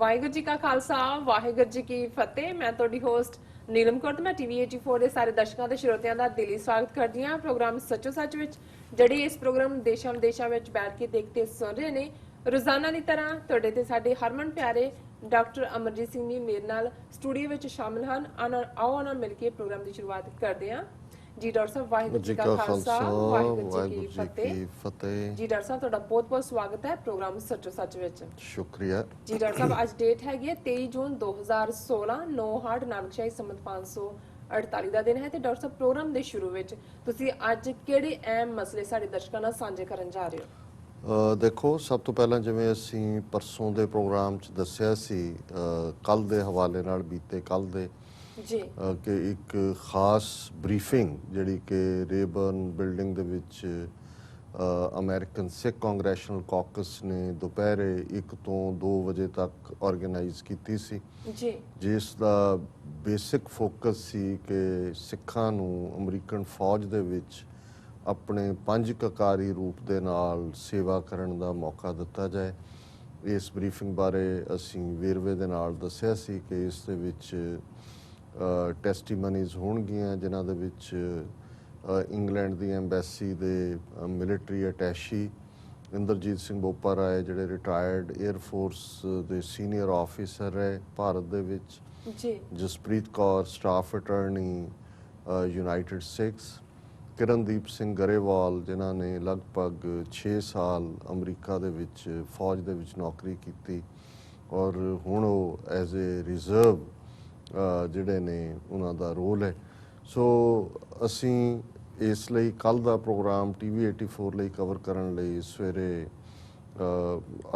ਵਾਹਿਗੁਰੂ ਜੀ ਕਾ ਖਾਲਸਾ ਵਾਹਿਗੁਰੂ ਜੀ ਕੀ ਫਤਿਹ। ਮੈਂ ਤੁਹਾਡੀ ਹੋਸਟ ਨੀਲਮ ਕੌਰ ਤੇ ਮੈਂ ਟੀਵੀ 84 ਦੇ ਸਾਰੇ ਦਰਸ਼ਕਾਂ ਤੇ ਸਰੋਤਿਆਂ ਦਾ ਦਿਲੀ ਸਵਾਗਤ ਕਰਦੀ ਹਾਂ ਪ੍ਰੋਗਰਾਮ ਸੱਚੋ ਸੱਚ ਵਿੱਚ, ਜਿਹੜੀ ਇਸ ਪ੍ਰੋਗਰਾਮ ਦੇਸ਼ਾਂ ਵਿਦੇਸ਼ਾਂ ਵਿੱਚ ਬੈਠ ਕੇ ਦੇਖਦੇ ਸੁਣ ਰਹੇ ਨੇ। ਰੋਜ਼ਾਨਾ ਦੀ ਤਰ੍ਹਾਂ ਤੁਹਾਡੇ ਤੇ ਸਾਡੇ ਹਰਮਨ ਪਿਆਰੇ ਡਾਕਟਰ ਅਮਰਜੀਤ ਸਿੰਘ ਜੀ ਮੇਰੇ ਨਾਲ ਸਟੂਡੀਓ ਵਿੱਚ ਸ਼ਾਮਿਲ ਹਨ। ਆਓ ਉਹਨਾਂ ਨਾਲ ਮਿਲ ਕੇ ਪ੍ਰੋਗਰਾਮ ਦੀ ਸ਼ੁਰੂਆਤ ਕਰਦੇ ਹਾਂ। ਜੀ ਡਾਕਟਰ ਸਾਹਿਬ, ਵਾਹਿਗੁਰੂ ਜੀ ਕਾ ਖਾਲਸਾ ਵਾਹਿਗੁਰੂ ਜੀ ਕੀ ਫਤਿਹ। ਜੀ ਡਾਕਟਰ ਸਾਹਿਬ, ਤੁਹਾਡਾ ਬਹੁਤ ਬਹੁਤ ਸਵਾਗਤ ਹੈ ਪ੍ਰੋਗਰਾਮ ਸੱਚੋ ਸੱਚ ਵਿੱਚ। ਸ਼ੁਕਰੀਆ ਜੀ ਡਾਕਟਰ ਸਾਹਿਬ, ਅੱਜ ਡੇਟ ਹੈਗੀ ਹੈ 23 ਜੂਨ 2016, 9 ਹਾੜ ਨਾਨਕਸ਼ਾਹੀ ਸੰਮਤ 548 ਦਾ ਦਿਨ ਹੈ। ਤੇ ਡਾਕਟਰ ਸਾਹਿਬ, ਪ੍ਰੋਗਰਾਮ ਦੇ ਸ਼ੁਰੂ ਵਿੱਚ ਤੁਸੀਂ ਅੱਜ ਕਿਹੜੇ ਅਹਿਮ ਮਸਲੇ ਸਾਡੇ ਦਰਸ਼ਕਾਂ ਨਾਲ ਸਾਂਝੇ ਕਰਨ ਜਾ ਰਹੇ ਹੋ? ਦੇਖੋ, ਸਭ ਤੋਂ ਪਹਿਲਾਂ ਜਿਵੇਂ ਅਸੀਂ ਪਰਸੋਂ ਦੇ ਪ੍ਰੋਗਰਾਮ 'ਚ ਦੱਸਿਆ ਸੀ, ਕੱਲ ਦੇ ਹਵਾਲੇ ਨਾਲ ਬੀਤੇ ਕੱਲ ਦੇ ਜੀ ਕਿ ਇੱਕ ਖਾਸ ਬਰੀਫਿੰਗ ਜਿਹੜੀ ਕਿ ਰੇਬਰਨ ਬਿਲਡਿੰਗ ਦੇ ਵਿੱਚ ਅਮਰੀਕਨ ਸਿੱਖ ਕਾਂਗਰੈਸ਼ਨਲ ਕਾਕਸ ਨੇ ਦੁਪਹਿਰੇ 1 ਤੋਂ 2 ਵਜੇ ਤੱਕ ਆਰਗੇਨਾਈਜ਼ ਕੀਤੀ ਸੀ, ਜੀ ਜਿਸ ਦਾ ਬੇਸਿਕ ਫੋਕਸ ਸੀ ਕਿ ਸਿੱਖਾਂ ਨੂੰ ਅਮਰੀਕਨ ਫੌਜ ਦੇ ਵਿੱਚ ਆਪਣੇ 5 ਕਕਾਰੀ ਰੂਪ ਦੇ ਨਾਲ ਸੇਵਾ ਕਰਨ ਦਾ ਮੌਕਾ ਦਿੱਤਾ ਜਾਏ। ਇਸ ਬਰੀਫਿੰਗ ਬਾਰੇ ਅਸੀਂ ਵੇਰਵੇ ਦੇ ਨਾਲ ਦੱਸਿਆ ਸੀ ਕਿ ਇਸ ਦੇ ਵਿੱਚ ਟੈਸਟੀਮਨੀਜ਼ ਹੋਣਗੀਆਂ ਜਿਨ੍ਹਾਂ ਦੇ ਵਿੱਚ ਇੰਗਲੈਂਡ ਦੀ ਐਮਬੈਸੀ ਦੇ ਮਿਲਟਰੀ ਅਟੈਸ਼ੀ ਇੰਦਰਜੀਤ ਸਿੰਘ ਬੋਪਾਰਾਏ, ਜਿਹੜੇ ਰਿਟਾਇਰਡ 에ਅਰ ਫੋਰਸ ਦੇ ਸੀਨੀਅਰ ਆਫੀਸਰ ਰਹੇ ਭਾਰਤ ਦੇ ਵਿੱਚ, ਜੀ Jaspreet Kaur staff attorney United Sikhs, Kirandeep Singh Grewal ਜਿਨ੍ਹਾਂ ਨੇ ਲਗਭਗ 6 ਸਾਲ ਅਮਰੀਕਾ ਦੇ ਵਿੱਚ ਫੌਜ ਦੇ ਵਿੱਚ ਨੌਕਰੀ ਕੀਤੀ ਔਰ ਹੁਣ ਉਹ ਐਜ਼ ਏ ਰਿਜ਼ਰਵ ਜਿਹੜੇ ਨੇ ਉਹਨਾਂ ਦਾ ਰੋਲ ਹੈ। ਸੋ ਅਸੀਂ ਇਸ ਲਈ ਕੱਲ੍ਹ ਦਾ ਪ੍ਰੋਗਰਾਮ ਟੀਵੀ 84 ਲਈ ਕਵਰ ਕਰਨ ਲਈ ਸਵੇਰੇ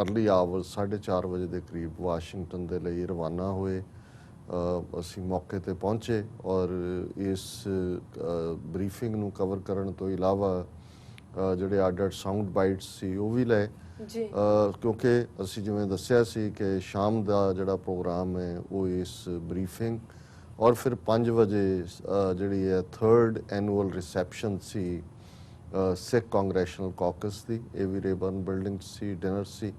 ਅਰਲੀ ਆਵਰਸ 4:30 ਵਜੇ ਦੇ ਕਰੀਬ ਵਾਸ਼ਿੰਗਟਨ ਦੇ ਲਈ ਰਵਾਨਾ ਹੋਏ। ਅਸੀਂ ਮੌਕੇ 'ਤੇ ਪਹੁੰਚੇ ਔਰ ਇਸ ਬਰੀਫਿੰਗ ਨੂੰ ਕਵਰ ਕਰਨ ਤੋਂ ਇਲਾਵਾ ਜਿਹੜੇ ਅੱਡ ਸਾਊਂਡ ਬਾਈਟਸ ਸੀ ਉਹ ਵੀ ਲਏ, ਕਿਉਂਕਿ ਅਸੀਂ ਜਿਵੇਂ ਦੱਸਿਆ ਸੀ ਕਿ ਸ਼ਾਮ ਦਾ ਜਿਹੜਾ ਪ੍ਰੋਗਰਾਮ ਹੈ ਉਹ ਇਸ ਬਰੀਫਿੰਗ ਔਰ ਫਿਰ 5 ਵਜੇ ਜਿਹੜੀ ਹੈ 3rd ਐਨੂਅਲ ਰਿਸੈਪਸ਼ਨ ਸੀ ਸਿੱਖ ਕਾਂਗਰੈਸ਼ਨਲ ਕਾਕਸ ਦੀ, ਇਹ ਵੀ ਰੇਬਰਨ ਬਿਲਡਿੰਗ ਸੀ, ਡਿਨਰ ਸੀ।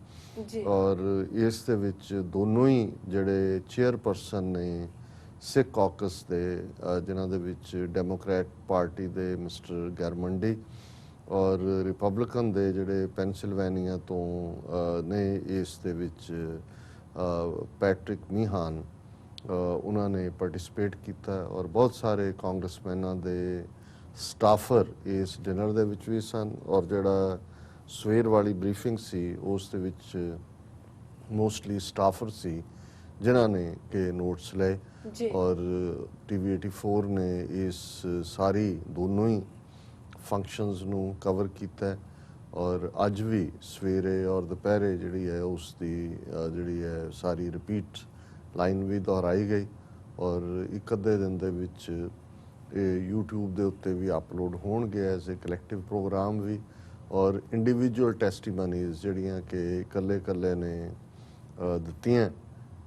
ਔਰ ਇਸ ਦੇ ਵਿੱਚ ਦੋਨੋਂ ਹੀ ਜਿਹੜੇ ਚੇਅਰਪਰਸਨ ਨੇ ਸਿੱਖ ਕਾਕਸ ਦੇ, ਜਿਨ੍ਹਾਂ ਦੇ ਵਿੱਚ ਡੈਮੋਕ੍ਰੈਟ ਪਾਰਟੀ ਦੇ ਮਿਸਟਰ ਗੈਰਮੰਡੀ ਔਰ ਰਿਪਬਲਿਕਨ ਦੇ ਜਿਹੜੇ ਪੈਨਸਿਲਵੇਨੀਆ ਤੋਂ ਨੇ ਇਸ ਦੇ ਵਿੱਚ ਪੈਟਰਿਕ ਮੀਹਾਨ, ਉਹਨਾਂ ਨੇ ਪਾਰਟਿਸਿਪੇਟ ਕੀਤਾ ਔਰ ਬਹੁਤ ਸਾਰੇ ਕਾਂਗਰਸਮੈਨਾਂ ਦੇ ਸਟਾਫਰ ਇਸ ਡਿਨਰ ਦੇ ਵਿੱਚ ਵੀ ਸਨ। ਔਰ ਜਿਹੜਾ ਸਵੇਰ ਵਾਲੀ ਬਰੀਫਿੰਗ ਸੀ ਉਸ ਦੇ ਵਿੱਚ ਮੋਸਟਲੀ ਸਟਾਫਰ ਸੀ ਜਿਨ੍ਹਾਂ ਨੇ ਕਿ ਨੋਟਸ ਲਏ ਔਰ ਟੀਵੀ 84 ਨੇ ਇਸ ਸਾਰੀ ਦੋਨੋਂ ਹੀ ਫੰਕਸ਼ਨਸ ਨੂੰ ਕਵਰ ਕੀਤਾ ਔਰ ਅੱਜ ਵੀ ਸਵੇਰੇ ਔਰ ਦੁਪਹਿਰੇ ਜਿਹੜੀ ਹੈ ਉਸ ਦੀ ਜਿਹੜੀ ਹੈ ਸਾਰੀ ਰਿਪੀਟ ਲਾਈਨ ਵੀ ਦੁਹਰਾਈ ਗਈ ਔਰ ਇੱਕ ਅੱਧੇ ਦਿਨ ਦੇ ਵਿੱਚ ਇਹ YouTube ਦੇ ਉੱਤੇ ਵੀ ਅਪਲੋਡ ਹੋਣਗੇ ਐਜ਼ ਏ ਕਲੈਕਟਿਵ ਪ੍ਰੋਗਰਾਮ ਵੀ, ਔਰ ਇੰਡੀਵਿਜੂਅਲ ਟੈਸਟੀਮਨੀਜ਼ ਜਿਹੜੀਆਂ ਕਿ ਇਕੱਲੇ ਨੇ ਦਿੱਤੀਆਂ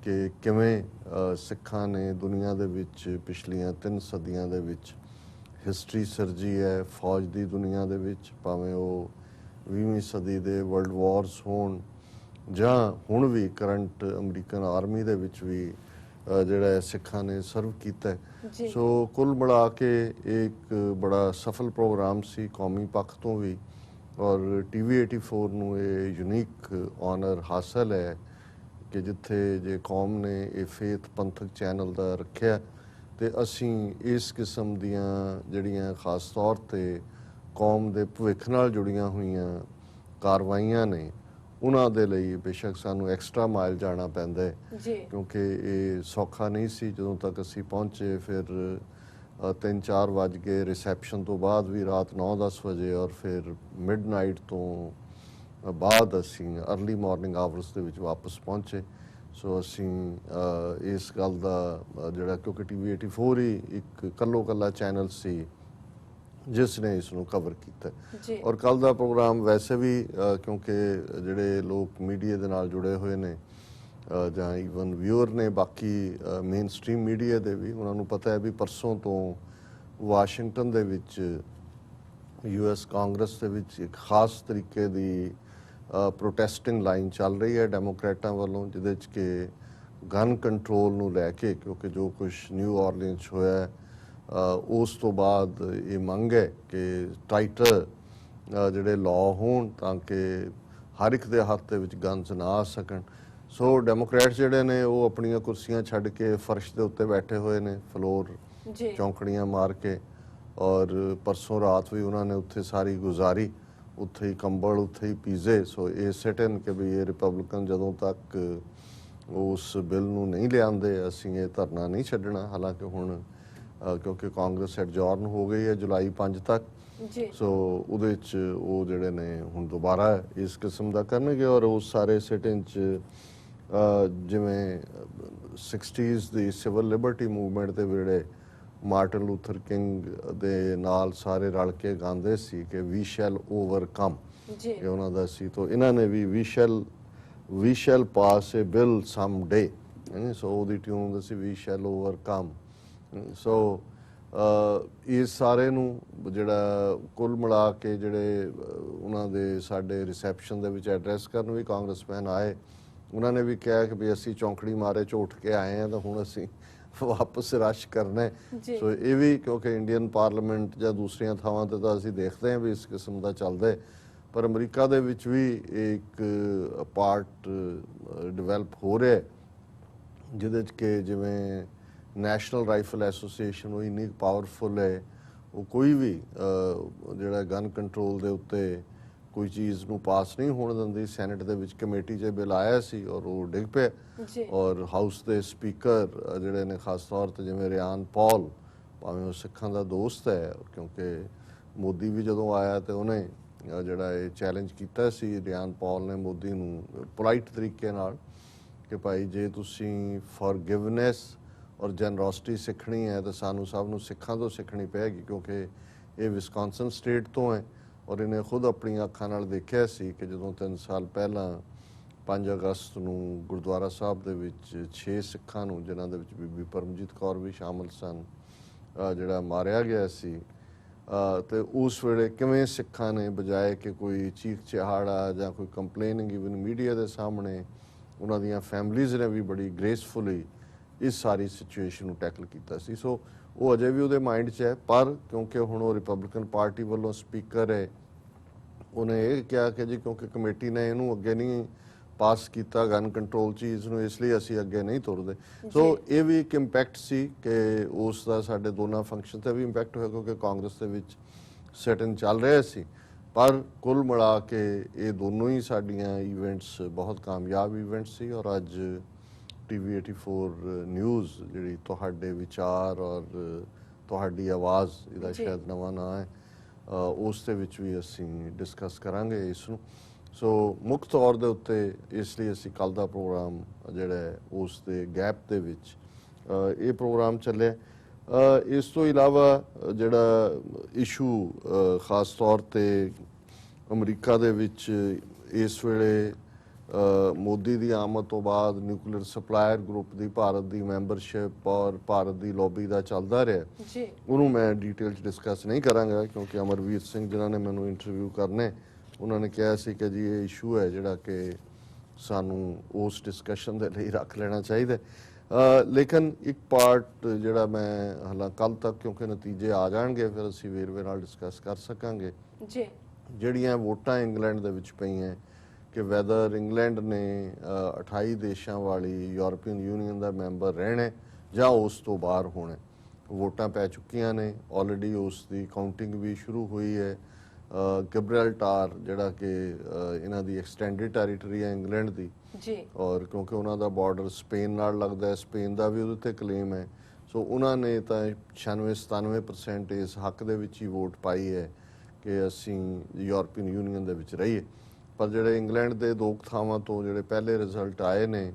ਕਿ ਕਿਵੇਂ ਸਿੱਖਾਂ ਨੇ ਦੁਨੀਆ ਦੇ ਵਿੱਚ ਪਿਛਲੀਆਂ 3 ਸਦੀਆਂ ਦੇ ਵਿੱਚ ਹਿਸਟਰੀ ਸਿਰਜੀ ਹੈ ਫੌਜ ਦੀ ਦੁਨੀਆ ਦੇ ਵਿੱਚ, ਭਾਵੇਂ ਉਹ 20ਵੀਂ ਸਦੀ ਦੇ ਵਰਲਡ ਵਾਰਸ ਹੋਣ ਜਾਂ ਹੁਣ ਵੀ ਕਰੰਟ ਅਮਰੀਕਨ ਆਰਮੀ ਦੇ ਵਿੱਚ ਵੀ ਜਿਹੜਾ ਸਿੱਖਾਂ ਨੇ ਸਰਵ ਕੀਤਾ ਹੈ। ਸੋ ਕੁੱਲ ਮਿਲਾ ਕੇ ਇੱਕ ਬੜਾ ਸਫਲ ਪ੍ਰੋਗਰਾਮ ਸੀ ਕੌਮੀ ਪੱਖ ਤੋਂ ਵੀ ਔਰ ਟੀਵੀ 84 ਨੂੰ ਇਹ ਯੂਨੀਕ ਆਨਰ ਹਾਸਲ ਹੈ ਕਿ ਜਿੱਥੇ ਜੇ ਕੌਮ ਨੇ ਇਹ ਫੇਥ ਪੰਥਕ ਚੈਨਲ ਦਾ ਰੱਖਿਆ ਤੇ ਅਸੀਂ ਇਸ ਕਿਸਮ ਦੀਆਂ ਜਿਹੜੀਆਂ ਖਾਸ ਤੌਰ 'ਤੇ ਕੌਮ ਦੇ ਭਵਿੱਖ ਨਾਲ ਜੁੜੀਆਂ ਹੋਈਆਂ ਕਾਰਵਾਈਆਂ ਨੇ ਉਹਨਾਂ ਦੇ ਲਈ ਬੇਸ਼ੱਕ ਸਾਨੂੰ ਐਕਸਟਰਾ ਮਾਈਲ ਜਾਣਾ ਪੈਂਦਾ ਹੈ ਕਿਉਂਕਿ ਇਹ ਸੌਖਾ ਨਹੀਂ ਸੀ। ਜਦੋਂ ਤੱਕ ਅਸੀਂ ਪਹੁੰਚੇ ਫਿਰ 3-4 ਵੱਜ ਗਏ, ਰਿਸੈਪਸ਼ਨ ਤੋਂ ਬਾਅਦ ਵੀ ਰਾਤ 9-10 ਵਜੇ ਔਰ ਫਿਰ ਮਿਡਨਾਈਟ ਤੋਂ ਬਾਅਦ ਅਸੀਂ ਅਰਲੀ ਮਾਰਨਿੰਗ ਆਵਰਸ ਦੇ ਵਿੱਚ ਵਾਪਸ ਪਹੁੰਚੇ। ਸੋ ਅਸੀਂ ਇਸ ਗੱਲ ਦਾ ਜਿਹੜਾ ਕਿਉਂਕਿ ਟੀਵੀ 84 ਹੀ ਇੱਕ ਕੱਲਾ ਚੈਨਲ ਸੀ ਜਿਸ ਨੇ ਇਸ ਨੂੰ ਕਵਰ ਕੀਤਾ ਔਰ ਕੱਲ ਦਾ ਪ੍ਰੋਗਰਾਮ ਵੈਸੇ ਵੀ ਕਿਉਂਕਿ ਜਿਹੜੇ ਲੋਕ ਮੀਡੀਆ ਦੇ ਨਾਲ ਜੁੜੇ ਹੋਏ ਨੇ ਜਾਂ ਈਵਨ ਵਿਊਅਰ ਨੇ ਬਾਕੀ ਮੇਨ ਸਟ੍ਰੀਮ ਮੀਡੀਆ ਦੇ ਵੀ, ਉਹਨਾਂ ਨੂੰ ਪਤਾ ਹੈ ਵੀ ਪਰਸੋਂ ਤੋਂ ਵਾਸ਼ਿੰਗਟਨ ਦੇ ਵਿੱਚ US ਕਾਂਗਰਸ ਦੇ ਵਿੱਚ ਇੱਕ ਖਾਸ ਤਰੀਕੇ ਦੀ ਪ੍ਰੋਟੈਸਟਿੰਗ ਲਾਈਨ ਚੱਲ ਰਹੀ ਹੈ ਡੈਮੋਕ੍ਰੈਟਾਂ ਵੱਲੋਂ, ਜਿਹਦੇ 'ਚ ਕਿ ਗਨ ਕੰਟਰੋਲ ਨੂੰ ਲੈ ਕੇ, ਕਿਉਂਕਿ ਜੋ ਕੁਝ ਨਿਊ ਆਰਲੀਅਨਸ 'ਚ ਹੋਇਆ ਹੈ, ਉਸ ਤੋਂ ਬਾਅਦ ਇਹ ਮੰਗ ਹੈ ਕਿ ਟਾਈਟਰ ਜਿਹੜੇ ਲਾਅ ਹੋਣ ਤਾਂ ਕਿ ਹਰ ਇੱਕ ਦੇ ਹੱਥ ਦੇ ਵਿੱਚ ਗਨਸ ਨਾ ਆ ਸਕਣ। ਸੋ ਡੈਮੋਕ੍ਰੈਟਸ ਜਿਹੜੇ ਨੇ ਉਹ ਆਪਣੀਆਂ ਕੁਰਸੀਆਂ ਛੱਡ ਕੇ ਫਰਸ਼ ਦੇ ਉੱਤੇ ਬੈਠੇ ਹੋਏ ਨੇ, ਫਲੋਰ ਜੀ ਚੌਂਕੜੀਆਂ ਮਾਰ ਕੇ, ਔਰ ਪਰਸੋਂ ਰਾਤ ਵੀ ਉਹਨਾਂ ਨੇ ਉੱਥੇ ਸਾਰੀ ਗੁਜ਼ਾਰੀ, ਉੱਥੇ ਹੀ ਕੰਬਲ, ਉੱਥੇ ਹੀ ਪੀਜ਼ੇ। ਸੋ ਇਹ ਸਿਟ ਇਨ ਕਿ ਵੀ ਇਹ ਰਿਪਬਲਿਕਨ ਜਦੋਂ ਤੱਕ ਉਸ ਬਿੱਲ ਨੂੰ ਨਹੀਂ ਲਿਆਉਂਦੇ ਅਸੀਂ ਇਹ ਧਰਨਾ ਨਹੀਂ ਛੱਡਣਾ। ਹਾਲਾਂਕਿ ਹੁਣ ਕਿਉਂਕਿ ਕਾਂਗਰਸ ਐਡਜੋਰਨ ਹੋ ਗਈ ਹੈ ਜੁਲਾਈ 5 ਤੱਕ, ਜੀ ਸੋ ਉਹਦੇ 'ਚ ਉਹ ਜਿਹੜੇ ਨੇ ਹੁਣ ਦੁਬਾਰਾ ਇਸ ਕਿਸਮ ਦਾ ਕਰਨਗੇ। ਔਰ ਉਸ ਸਾਰੇ ਸਿਟ-ਇਨ 'ਚ ਜਿਵੇਂ 60s ਦੀ ਸਿਵਲ ਲਿਬਰਟੀ ਮੂਵਮੈਂਟ ਦੇ ਵੇਲੇ ਮਾਰਟਨ ਲੂਥਰ ਕਿੰਗ ਦੇ ਨਾਲ ਸਾਰੇ ਰਲ ਕੇ ਗਾਉਂਦੇ ਸੀ ਕਿ ਵੀ ਸ਼ੈਲ ਓਵਰਕਮ, ਜੀ ਇਹ ਉਹਨਾਂ ਦਾ ਸੀ। ਤਾਂ ਇਹਨਾਂ ਨੇ ਵੀ ਵੀ ਸ਼ੈਲ ਪਾਸ ਏ ਬਿੱਲ ਸਮ ਡੇ, ਸੋ ਉਹਦੀ ਟਿਊਨ ਹੁੰਦੀ ਸੀ ਵੀ ਸ਼ੈਲ ਓਵਰਕਮ। ਸੋ ਇਸ ਸਾਰੇ ਨੂੰ ਜਿਹੜਾ ਕੁੱਲ ਮਿਲਾ ਕੇ ਜਿਹੜੇ ਉਹਨਾਂ ਦੇ ਸਾਡੇ ਰਿਸੈਪਸ਼ਨ ਦੇ ਵਿੱਚ ਐਡਰੈਸ ਕਰਨ ਵੀ ਕਾਂਗਰਸਮੈਨ ਆਏ, ਉਹਨਾਂ ਨੇ ਵੀ ਕਿਹਾ ਕਿ ਵੀ ਅਸੀਂ ਚੌਂਕੜੀ ਮਾਰੇ 'ਚ ਉੱਠ ਕੇ ਆਏ ਹਾਂ ਤਾਂ ਹੁਣ ਅਸੀਂ ਵਾਪਸ ਰਸ਼ ਕਰਨਾ ਹੈ। ਸੋ ਇਹ ਵੀ ਕਿਉਂਕਿ ਇੰਡੀਅਨ ਪਾਰਲੀਮੈਂਟ ਜਾਂ ਦੂਸਰੀਆਂ ਥਾਵਾਂ ਤੇ ਤਾਂ ਅਸੀਂ ਦੇਖਦੇ ਹਾਂ ਵੀ ਇਸ ਕਿਸਮ ਦਾ ਚੱਲਦਾ ਹੈ, ਪਰ ਅਮਰੀਕਾ ਦੇ ਵਿੱਚ ਵੀ ਇੱਕ ਪਾਰਟ ਡਿਵੈਲਪ ਹੋ ਰਿਹਾ ਜਿਹਦੇ 'ਚ ਕਿ ਜਿਵੇਂ ਨੈਸ਼ਨਲ ਰਾਈਫਲ ਐਸੋਸੀਏਸ਼ਨ ਉਹ ਇੰਨੀ ਪਾਵਰਫੁਲ ਹੈ, ਉਹ ਕੋਈ ਵੀ ਜਿਹੜਾ ਗਨ ਕੰਟਰੋਲ ਦੇ ਉੱਤੇ ਕੋਈ ਚੀਜ਼ ਨੂੰ ਪਾਸ ਨਹੀਂ ਹੋਣ ਦਿੰਦੀ। ਸੈਨੇਟ ਦੇ ਵਿੱਚ ਕਮੇਟੀ 'ਚ ਬਿੱਲ ਆਇਆ ਸੀ ਔਰ ਉਹ ਡਿੱਗ ਪਿਆ, ਔਰ ਹਾਊਸ ਦੇ ਸਪੀਕਰ ਜਿਹੜੇ ਨੇ ਖਾਸ ਤੌਰ ਤੇ ਜਿਵੇਂ ਰਿਆਨ ਪੌਲ, ਭਾਵੇਂ ਉਹ ਸਿੱਖਾਂ ਦਾ ਦੋਸਤ ਹੈ, ਕਿਉਂਕਿ ਮੋਦੀ ਵੀ ਜਦੋਂ ਆਇਆ ਤੇ ਉਹਨੇ ਜਿਹੜਾ ਇਹ ਚੈਲੰਜ ਕੀਤਾ ਸੀ, ਰਿਆਨ ਪੌਲ ਨੇ ਮੋਦੀ ਨੂੰ ਪੋਲਾਈਟ ਤਰੀਕੇ ਨਾਲ ਕਿ ਭਾਈ ਜੇ ਤੁਸੀਂ ਫॉरगिवनेस ਔਰ ਜਨਰੋਸਿਟੀ ਸਿੱਖਣੀ ਹੈ ਤਾਂ ਸਾਨੂੰ ਸਭ ਨੂੰ ਸਿੱਖਾਂ ਤੋਂ ਸਿੱਖਣੀ ਪਏਗੀ, ਕਿਉਂਕਿ ਇਹ ਵਿਸਕੌਨਸਨ ਸਟੇਟ ਤੋਂ ਹੈ। ਔਰ ਇਹਨੇ ਖੁਦ ਆਪਣੀਆਂ ਅੱਖਾਂ ਨਾਲ ਦੇਖਿਆ ਸੀ ਕਿ ਜਦੋਂ 3 ਸਾਲ ਪਹਿਲਾਂ 5 ਅਗਸਤ ਨੂੰ ਗੁਰਦੁਆਰਾ ਸਾਹਿਬ ਦੇ ਵਿੱਚ 6 ਸਿੱਖਾਂ ਨੂੰ, ਜਿਨ੍ਹਾਂ ਦੇ ਵਿੱਚ ਬੀਬੀ ਪਰਮਜੀਤ ਕੌਰ ਵੀ ਸ਼ਾਮਲ ਸਨ, ਜਿਹੜਾ ਮਾਰਿਆ ਗਿਆ ਸੀ, ਤੇ ਉਸ ਵੇਲੇ ਕਿਵੇਂ ਸਿੱਖਾਂ ਨੇ ਬਜਾਏ ਕਿ ਕੋਈ ਚੀਖ ਚਿਹਾੜਾ ਜਾਂ ਕੋਈ ਕੰਪਲੇਨਿੰਗ ਇਵਨ ਮੀਡੀਆ ਦੇ ਸਾਹਮਣੇ, ਉਹਨਾਂ ਦੀਆਂ ਫੈਮਲੀਜ਼ ਨੇ ਵੀ ਬੜੀ ਗ੍ਰੇਸਫੁਲੀ ਇਸ ਸਾਰੀ ਸਿਚੁਏਸ਼ਨ ਨੂੰ ਟੈਕਲ ਕੀਤਾ ਸੀ। ਸੋ ਉਹ ਅਜੇ ਵੀ ਉਹਦੇ ਮਾਈਂਡ 'ਚ ਹੈ, ਪਰ ਕਿਉਂਕਿ ਹੁਣ ਉਹ ਰਿਪਬਲਿਕਨ ਪਾਰਟੀ ਵੱਲੋਂ ਸਪੀਕਰ ਹੈ, ਉਹਨੇ ਇਹ ਕਿਹਾ ਕਿ ਜੀ ਕਿਉਂਕਿ ਕਮੇਟੀ ਨੇ ਇਹਨੂੰ ਅੱਗੇ ਨਹੀਂ ਪਾਸ ਕੀਤਾ ਗਨ ਕੰਟਰੋਲ ਚੀਜ਼ ਨੂੰ, ਇਸ ਲਈ ਅਸੀਂ ਅੱਗੇ ਨਹੀਂ ਤੁਰਦੇ। ਸੋ ਇਹ ਵੀ ਇੱਕ ਇੰਪੈਕਟ ਸੀ ਕਿ ਉਸ ਦਾ ਸਾਡੇ ਦੋਨਾਂ ਫੰਕਸ਼ਨ ਤੇ ਵੀ ਇੰਪੈਕਟ ਹੋਇਆ, ਕਿਉਂਕਿ ਕਾਂਗਰਸ ਦੇ ਵਿੱਚ ਸਿਟ-ਇਨ ਚੱਲ ਰਿਹਾ ਸੀ। ਪਰ ਕੁੱਲ ਮਿਲਾ ਕੇ ਇਹ ਦੋਨੋਂ ਹੀ ਸਾਡੀਆਂ ਇਵੈਂਟਸ ਬਹੁਤ ਕਾਮਯਾਬ ਇਵੈਂਟਸ ਸੀ। ਔਰ ਅੱਜ TV 84 ਨਿਊਜ਼ ਜਿਹੜੀ ਤੁਹਾਡੇ ਵਿਚਾਰ ਔਰ ਤੁਹਾਡੀ ਆਵਾਜ਼, ਇਹਦਾ ਸ਼ਾਇਦ ਨਵਾਂ ਨਾਂ ਹੈ, ਉਸ ਦੇ ਵਿੱਚ ਵੀ ਅਸੀਂ ਡਿਸਕਸ ਕਰਾਂਗੇ ਇਸ ਨੂੰ। ਸੋ ਮੁੱਖ ਤੌਰ ਦੇ ਉੱਤੇ ਇਸ ਲਈ ਅਸੀਂ ਕੱਲ੍ਹ ਦਾ ਪ੍ਰੋਗਰਾਮ ਜਿਹੜਾ ਉਸ ਦੇ ਗੈਪ ਦੇ ਵਿੱਚ ਇਹ ਪ੍ਰੋਗਰਾਮ ਚੱਲਿਆ। ਇਸ ਤੋਂ ਇਲਾਵਾ ਜਿਹੜਾ ਇਸ਼ੂ ਖਾਸ ਤੌਰ ਤੇ ਅਮਰੀਕਾ ਦੇ ਵਿੱਚ ਇਸ ਵੇਲੇ ਮੋਦੀ ਦੀ ਆਮਦ ਤੋਂ ਬਾਅਦ ਨਿਊਕਲੀਅਰ ਸਪਲਾਇਰ ਗਰੁੱਪ ਦੀ ਭਾਰਤ ਦੀ ਮੈਂਬਰਸ਼ਿਪ ਔਰ ਭਾਰਤ ਦੀ ਲੌਬੀ ਦਾ ਚੱਲਦਾ ਰਿਹਾ, ਉਹਨੂੰ ਮੈਂ ਡਿਟੇਲ 'ਚ ਡਿਸਕਸ ਨਹੀਂ ਕਰਾਂਗਾ, ਕਿਉਂਕਿ ਅਮਰਵੀਰ ਸਿੰਘ ਜਿਨ੍ਹਾਂ ਨੇ ਮੈਨੂੰ ਇੰਟਰਵਿਊ ਕਰਨੇ, ਉਹਨਾਂ ਨੇ ਕਿਹਾ ਸੀ ਕਿ ਜੀ ਇਹ ਇਸ਼ੂ ਹੈ ਜਿਹੜਾ ਕਿ ਸਾਨੂੰ ਉਸ ਡਿਸਕਸ਼ਨ ਦੇ ਲਈ ਰੱਖ ਲੈਣਾ ਚਾਹੀਦਾ। ਲੇਕਿਨ ਇੱਕ ਪਾਰਟ ਜਿਹੜਾ ਮੈਂ ਹਾਲਾਂ ਕੱਲ੍ਹ ਤੱਕ, ਕਿਉਂਕਿ ਨਤੀਜੇ ਆ ਜਾਣਗੇ ਫਿਰ ਅਸੀਂ ਵੇਰਵੇ ਨਾਲ ਡਿਸਕਸ ਕਰ ਸਕਾਂਗੇ, ਜਿਹੜੀਆਂ ਵੋਟਾਂ ਇੰਗਲੈਂਡ ਦੇ ਵਿੱਚ ਪਈਆਂ ਕਿ ਵੈਦਰ ਇੰਗਲੈਂਡ ਨੇ 28 ਦੇਸ਼ਾਂ ਵਾਲੀ ਯੂਰਪੀਅਨ ਯੂਨੀਅਨ ਦਾ ਮੈਂਬਰ ਰਹਿਣਾ ਜਾਂ ਉਸ ਤੋਂ ਬਾਹਰ ਹੋਣਾ। ਵੋਟਾਂ ਪੈ ਚੁੱਕੀਆਂ ਨੇ ਆਲਰੇਡੀ, ਉਸ ਦੀ ਕਾਊਂਟਿੰਗ ਵੀ ਸ਼ੁਰੂ ਹੋਈ ਹੈ। ਗਿਬਰਾਲਟਾਰ ਜਿਹੜਾ ਕਿ ਇਹਨਾਂ ਦੀ ਐਕਸਟੈਂਡਡ ਟੈਰੀਟਰੀ ਹੈ ਇੰਗਲੈਂਡ ਦੀ, ਔਰ ਕਿਉਂਕਿ ਉਹਨਾਂ ਦਾ ਬਾਰਡਰ ਸਪੇਨ ਨਾਲ ਲੱਗਦਾ ਹੈ, ਸਪੇਨ ਦਾ ਵੀ ਉਹਦੇ 'ਤੇ ਕਲੇਮ ਹੈ। ਸੋ ਉਹਨਾਂ ਨੇ ਤਾਂ 96-97% ਇਸ ਹੱਕ ਦੇ ਵਿੱਚ ਹੀ ਵੋਟ ਪਾਈ ਹੈ ਕਿ ਅਸੀਂ ਯੂਰਪੀਅਨ ਯੂਨੀਅਨ ਦੇ ਵਿੱਚ ਰਹੀਏ। ਪਰ ਜਿਹੜੇ ਇੰਗਲੈਂਡ ਦੇ 2 ਥਾਵਾਂ ਤੋਂ ਜਿਹੜੇ ਪਹਿਲੇ ਰਿਜ਼ਲਟ ਆਏ ਨੇ,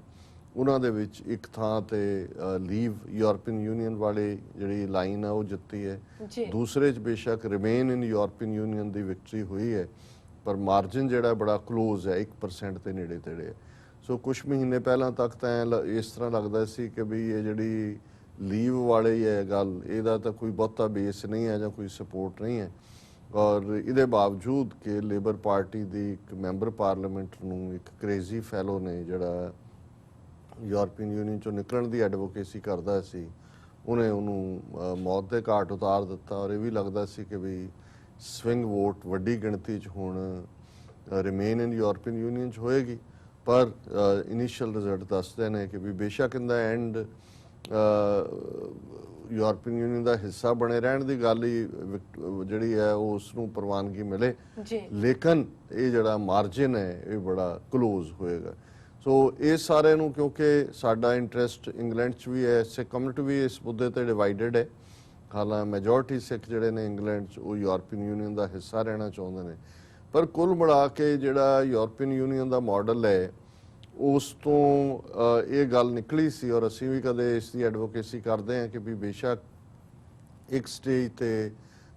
ਉਹਨਾਂ ਦੇ ਵਿੱਚ ਇੱਕ ਥਾਂ ਤੇ ਲੀਵ ਯੂਰਪੀਅਨ ਯੂਨੀਅਨ ਵਾਲੀ ਜਿਹੜੀ ਲਾਈਨ ਆ ਉਹ ਜਿੱਤੀ ਹੈ, ਦੂਸਰੇ 'ਚ ਬੇਸ਼ੱਕ remain in European union the victory ਹੋਈ ਹੈ, ਪਰ ਮਾਰਜਨ ਜਿਹੜਾ ਬੜਾ ਕਲੋਜ਼ ਹੈ, 1% ਦੇ ਨੇੜੇ ਤੇੜੇ ਹੈ। ਸੋ ਕੁਝ ਮਹੀਨੇ ਪਹਿਲਾਂ ਤੱਕ ਤਾਂ ਇਸ ਤਰ੍ਹਾਂ ਲੱਗਦਾ ਸੀ ਕਿ ਵੀ ਇਹ ਜਿਹੜੀ ਲੀਵ ਵਾਲੀ ਹੈ ਗੱਲ, ਇਹਦਾ ਤਾਂ ਕੋਈ ਬਹੁਤਾ ਬੇਸ ਨਹੀਂ ਹੈ ਜਾਂ ਕੋਈ ਸਪੋਰਟ ਨਹੀਂ ਹੈ। ਔਰ ਇਹਦੇ ਬਾਵਜੂਦ ਕਿ ਲੇਬਰ ਪਾਰਟੀ ਦੀ ਇੱਕ ਮੈਂਬਰ ਪਾਰਲੀਮੈਂਟ ਨੂੰ ਇੱਕ ਕ੍ਰੇਜ਼ੀ ਫੈਲੋ ਨੇ ਜਿਹੜਾ ਯੂਰਪੀਅਨ ਯੂਨੀਅਨ ਚੋਂ ਨਿਕਲਣ ਦੀ ਐਡਵੋਕੇਸੀ ਕਰਦਾ ਸੀ, ਉਹਨੇ ਉਹਨੂੰ ਮੌਤ ਦੇ ਘਾਟ ਉਤਾਰ ਦਿੱਤਾ। ਔਰ ਇਹ ਵੀ ਲੱਗਦਾ ਸੀ ਕਿ ਵੀ ਸਵਿੰਗ ਵੋਟ ਵੱਡੀ ਗਿਣਤੀ 'ਚ ਹੁਣ ਰਿਮੇਨ ਇਨ ਯੂਰਪੀਅਨ ਯੂਨੀਅਨ 'ਚ ਹੋਏਗੀ। ਪਰ ਇਨੀਸ਼ੀਅਲ ਰਿਜ਼ਲਟ ਦੱਸਦੇ ਨੇ ਕਿ ਵੀ ਬੇਸ਼ੱਕ ਇਨ ਦਾ ਐਂਡ ਯੂਰਪੀਅਨ ਯੂਨੀਅਨ ਦਾ ਹਿੱਸਾ ਬਣੇ ਰਹਿਣ ਦੀ ਗੱਲ ਹੀ ਜਿਹੜੀ ਹੈ ਉਹ ਉਸ ਨੂੰ ਪ੍ਰਵਾਨਗੀ ਮਿਲੇ, ਲੇਕਿਨ ਇਹ ਜਿਹੜਾ ਮਾਰਜਿਨ ਹੈ ਇਹ ਬੜਾ ਕਲੋਜ਼ ਹੋਏਗਾ। ਸੋ ਇਹ ਸਾਰੇ ਨੂੰ, ਕਿਉਂਕਿ ਸਾਡਾ ਇੰਟਰਸਟ ਇੰਗਲੈਂਡ 'ਚ ਵੀ ਹੈ, ਸਿੱਖ ਕਮਿਊਨਿਟੀ ਵੀ ਇਸ ਮੁੱਦੇ ਤੇ ਡਿਵਾਈਡਡ ਹੈ। ਹਾਲਾਂਕਿ ਮੈਜੋਰਟੀ ਸਿੱਖ ਜਿਹੜੇ ਨੇ ਇੰਗਲੈਂਡ 'ਚ ਉਹ ਯੂਰਪੀਅਨ ਯੂਨੀਅਨ ਦਾ ਹਿੱਸਾ ਰਹਿਣਾ ਚਾਹੁੰਦੇ ਨੇ। ਪਰ ਕੁੱਲ ਮਿਲਾ ਕੇ ਜਿਹੜਾ ਯੂਰਪੀਅਨ ਯੂਨੀਅਨ ਦਾ ਮਾਡਲ ਹੈ ਉਸ ਤੋਂ ਇਹ ਗੱਲ ਨਿਕਲੀ ਸੀ, ਔਰ ਅਸੀਂ ਵੀ ਕਦੇ ਇਸ ਦੀ ਐਡਵੋਕੇਸੀ ਕਰਦੇ ਹਾਂ ਕਿ ਵੀ ਬੇਸ਼ੱਕ ਇੱਕ ਸਟੇਜ ਤੇ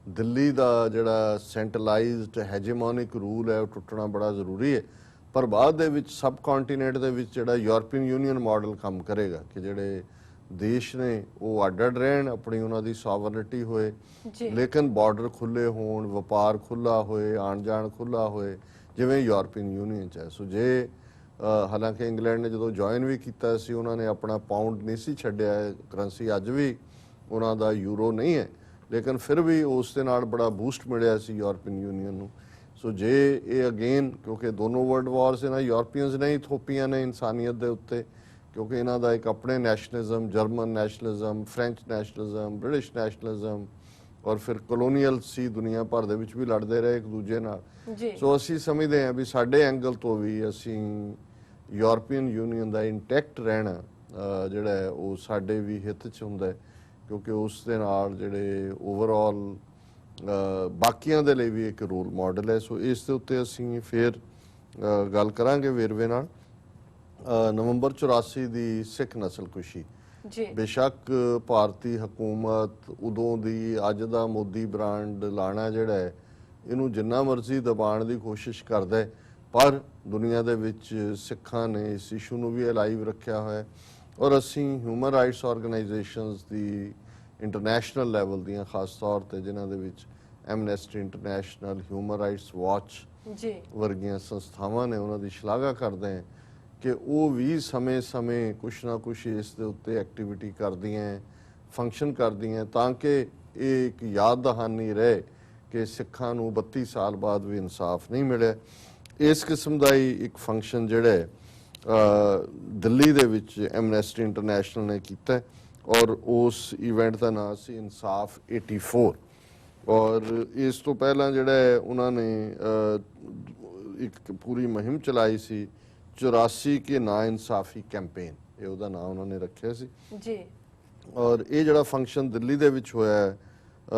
ਦਿੱਲੀ ਦਾ ਜਿਹੜਾ ਸੈਂਟਰਲਾਈਜ਼ਡ ਹੈਜੇਮੋਨਿਕ ਰੂਲ ਹੈ ਉਹ ਟੁੱਟਣਾ ਬੜਾ ਜ਼ਰੂਰੀ ਹੈ। ਪਰ ਬਾਅਦ ਦੇ ਵਿੱਚ ਸਬ ਕੰਟੀਨੈਂਟ ਦੇ ਵਿੱਚ ਜਿਹੜਾ ਯੂਰਪੀਅਨ ਯੂਨੀਅਨ ਮਾਡਲ ਕੰਮ ਕਰੇਗਾ ਕਿ ਜਿਹੜੇ ਦੇਸ਼ ਨੇ ਉਹ ਅੱਡ-ਅੱਡ ਰਹਿਣ, ਆਪਣੀ ਉਹਨਾਂ ਦੀ ਸੋਵਰਨਿਟੀ ਹੋਏ, ਲੇਕਿਨ ਬਾਰਡਰ ਖੁੱਲੇ ਹੋਣ, ਵਪਾਰ ਖੁੱਲਾ ਹੋਏ, ਆਣ ਜਾਣ ਖੁੱਲਾ ਹੋਏ, ਜਿਵੇਂ ਯੂਰਪੀਅਨ ਯੂਨੀਅਨ 'ਚ ਹੈ। ਸੋ ਜੇ ਹਾਲਾਂਕਿ ਇੰਗਲੈਂਡ ਨੇ ਜਦੋਂ ਜੁਆਇਨ ਵੀ ਕੀਤਾ ਸੀ ਉਹਨਾਂ ਨੇ ਆਪਣਾ ਪਾਉਂਡ ਨਹੀਂ ਸੀ ਛੱਡਿਆ, ਕਰੰਸੀ ਅੱਜ ਵੀ ਉਹਨਾਂ ਦਾ ਯੂਰੋ ਨਹੀਂ ਹੈ, ਲੇਕਿਨ ਫਿਰ ਵੀ ਉਸ ਦੇ ਨਾਲ ਬੜਾ ਬੂਸਟ ਮਿਲਿਆ ਸੀ ਯੂਰਪੀਅਨ ਯੂਨੀਅਨ ਨੂੰ। ਸੋ ਜੇ ਇਹ ਅਗੇਨ, ਕਿਉਂਕਿ ਦੋਨੋਂ ਵਰਲਡ ਵਾਰਸ ਇਹਨਾਂ ਯੂਰਪੀਅਨਸ ਨੇ ਹੀ ਥੋਪੀਆਂ ਨੇ ਇਨਸਾਨੀਅਤ ਦੇ ਉੱਤੇ, ਕਿਉਂਕਿ ਇਹਨਾਂ ਦਾ ਇੱਕ ਆਪਣੇ nationalism, German nationalism, French nationalism, British nationalism, ਔਰ ਫਿਰ ਕਲੋਨੀਅਲ ਸੀ, ਦੁਨੀਆ ਭਰ ਦੇ ਵਿੱਚ ਵੀ ਲੜਦੇ ਰਹੇ ਇੱਕ ਦੂਜੇ ਨਾਲ। ਸੋ ਅਸੀਂ ਸਮਝਦੇ ਹਾਂ ਵੀ ਸਾਡੇ ਐਂਗਲ ਤੋਂ ਵੀ ਅਸੀਂ ਯੂਰਪੀਅਨ ਯੂਨੀਅਨ ਦਾ ਇੰਟੈਕਟ ਰਹਿਣਾ ਜਿਹੜਾ ਹੈ ਉਹ ਸਾਡੇ ਵੀ ਹਿੱਤ 'ਚ ਹੁੰਦਾ ਹੈ, ਕਿਉਂਕਿ ਉਸ ਦੇ ਨਾਲ ਜਿਹੜੇ ਓਵਰਆਲ ਬਾਕੀਆਂ ਦੇ ਲਈ ਵੀ ਇੱਕ ਰੋਲ ਮਾਡਲ ਹੈ। ਸੋ ਇਸ ਦੇ ਉੱਤੇ ਅਸੀਂ ਫਿਰ ਗੱਲ ਕਰਾਂਗੇ ਵੇਰਵੇ ਨਾਲ। ਨਵੰਬਰ 84 ਦੀ ਸਿੱਖ ਨਸਲਕੁਸ਼ੀ, ਬੇਸ਼ੱਕ ਭਾਰਤੀ ਹਕੂਮਤ ਉਦੋਂ ਦੀ ਅੱਜ ਦਾ ਮੋਦੀ ਬ੍ਰਾਂਡ ਲਾਣਾ ਜਿਹੜਾ ਹੈ ਇਹਨੂੰ ਜਿੰਨਾ ਮਰਜ਼ੀ ਦਬਾਉਣ ਦੀ ਕੋਸ਼ਿਸ਼ ਕਰਦਾ ਹੈ, ਪਰ ਦੁਨੀਆ ਦੇ ਵਿੱਚ ਸਿੱਖਾਂ ਨੇ ਇਸ ਇਸ਼ੂ ਨੂੰ ਵੀ ਅਲਾਈਵ ਰੱਖਿਆ ਹੋਇਆ। ਔਰ ਅਸੀਂ ਹਿਊਮਨ ਰਾਈਟਸ ਆਰਗੇਨਾਈਜੇਸ਼ਨਸ ਦੀ ਇੰਟਰਨੈਸ਼ਨਲ ਲੈਵਲ ਦੀਆਂ ਖਾਸ ਤੌਰ ਤੇ ਜਿਨ੍ਹਾਂ ਦੇ ਵਿੱਚ Amnesty international, human rights watch ਵਰਗੀਆਂ ਸੰਸਥਾਵਾਂ ਨੇ, ਉਹਨਾਂ ਦੀ ਸ਼ਲਾਘਾ ਕਰਦੇ ਹਾਂ ਕਿ ਉਹ ਵੀ ਸਮੇਂ-ਸਮੇਂ ਕੁਛ ਨਾ ਕੁਛ ਇਸ ਦੇ ਉੱਤੇ ਐਕਟੀਵਿਟੀ ਕਰਦੀਆਂ, ਫੰਕਸ਼ਨ ਕਰਦੀਆਂ, ਤਾਂ ਕਿ ਇਹ ਇੱਕ ਯਾਦ ਦਹਾਨੀ ਰਹੇ ਕਿ ਸਿੱਖਾਂ ਨੂੰ 32 ਸਾਲ ਬਾਅਦ ਵੀ ਇਨਸਾਫ ਨਹੀਂ ਮਿਲਿਆ। ਇਸ ਕਿਸਮ ਦਾ ਹੀ ਇੱਕ ਫੰਕਸ਼ਨ ਜਿਹੜਾ ਦਿੱਲੀ ਦੇ ਵਿੱਚ ਐਮਨੈਸਟੀ ਇੰਟਰਨੈਸ਼ਨਲ ਨੇ ਕੀਤਾ, ਔਰ ਉਸ ਇਵੈਂਟ ਦਾ ਨਾਮ ਸੀ ਇਨਸਾਫ 84। ਔਰ ਇਸ ਤੋਂ ਪਹਿਲਾਂ ਜਿਹੜਾ ਹੈ ਉਹਨਾਂ ਨੇ ਇੱਕ ਪੂਰੀ ਮੁਹਿੰਮ ਚਲਾਈ ਸੀ 84 ਕੇ ਨਾ ਇਨਸਾਫੀ ਕੈਂਪੇਨ, ਇਹ ਉਹਦਾ ਨਾਮ ਉਹਨਾਂ ਨੇ ਰੱਖਿਆ ਸੀ ਜੀ। ਔਰ ਇਹ ਜਿਹੜਾ ਫੰਕਸ਼ਨ ਦਿੱਲੀ ਦੇ ਵਿੱਚ ਹੋਇਆ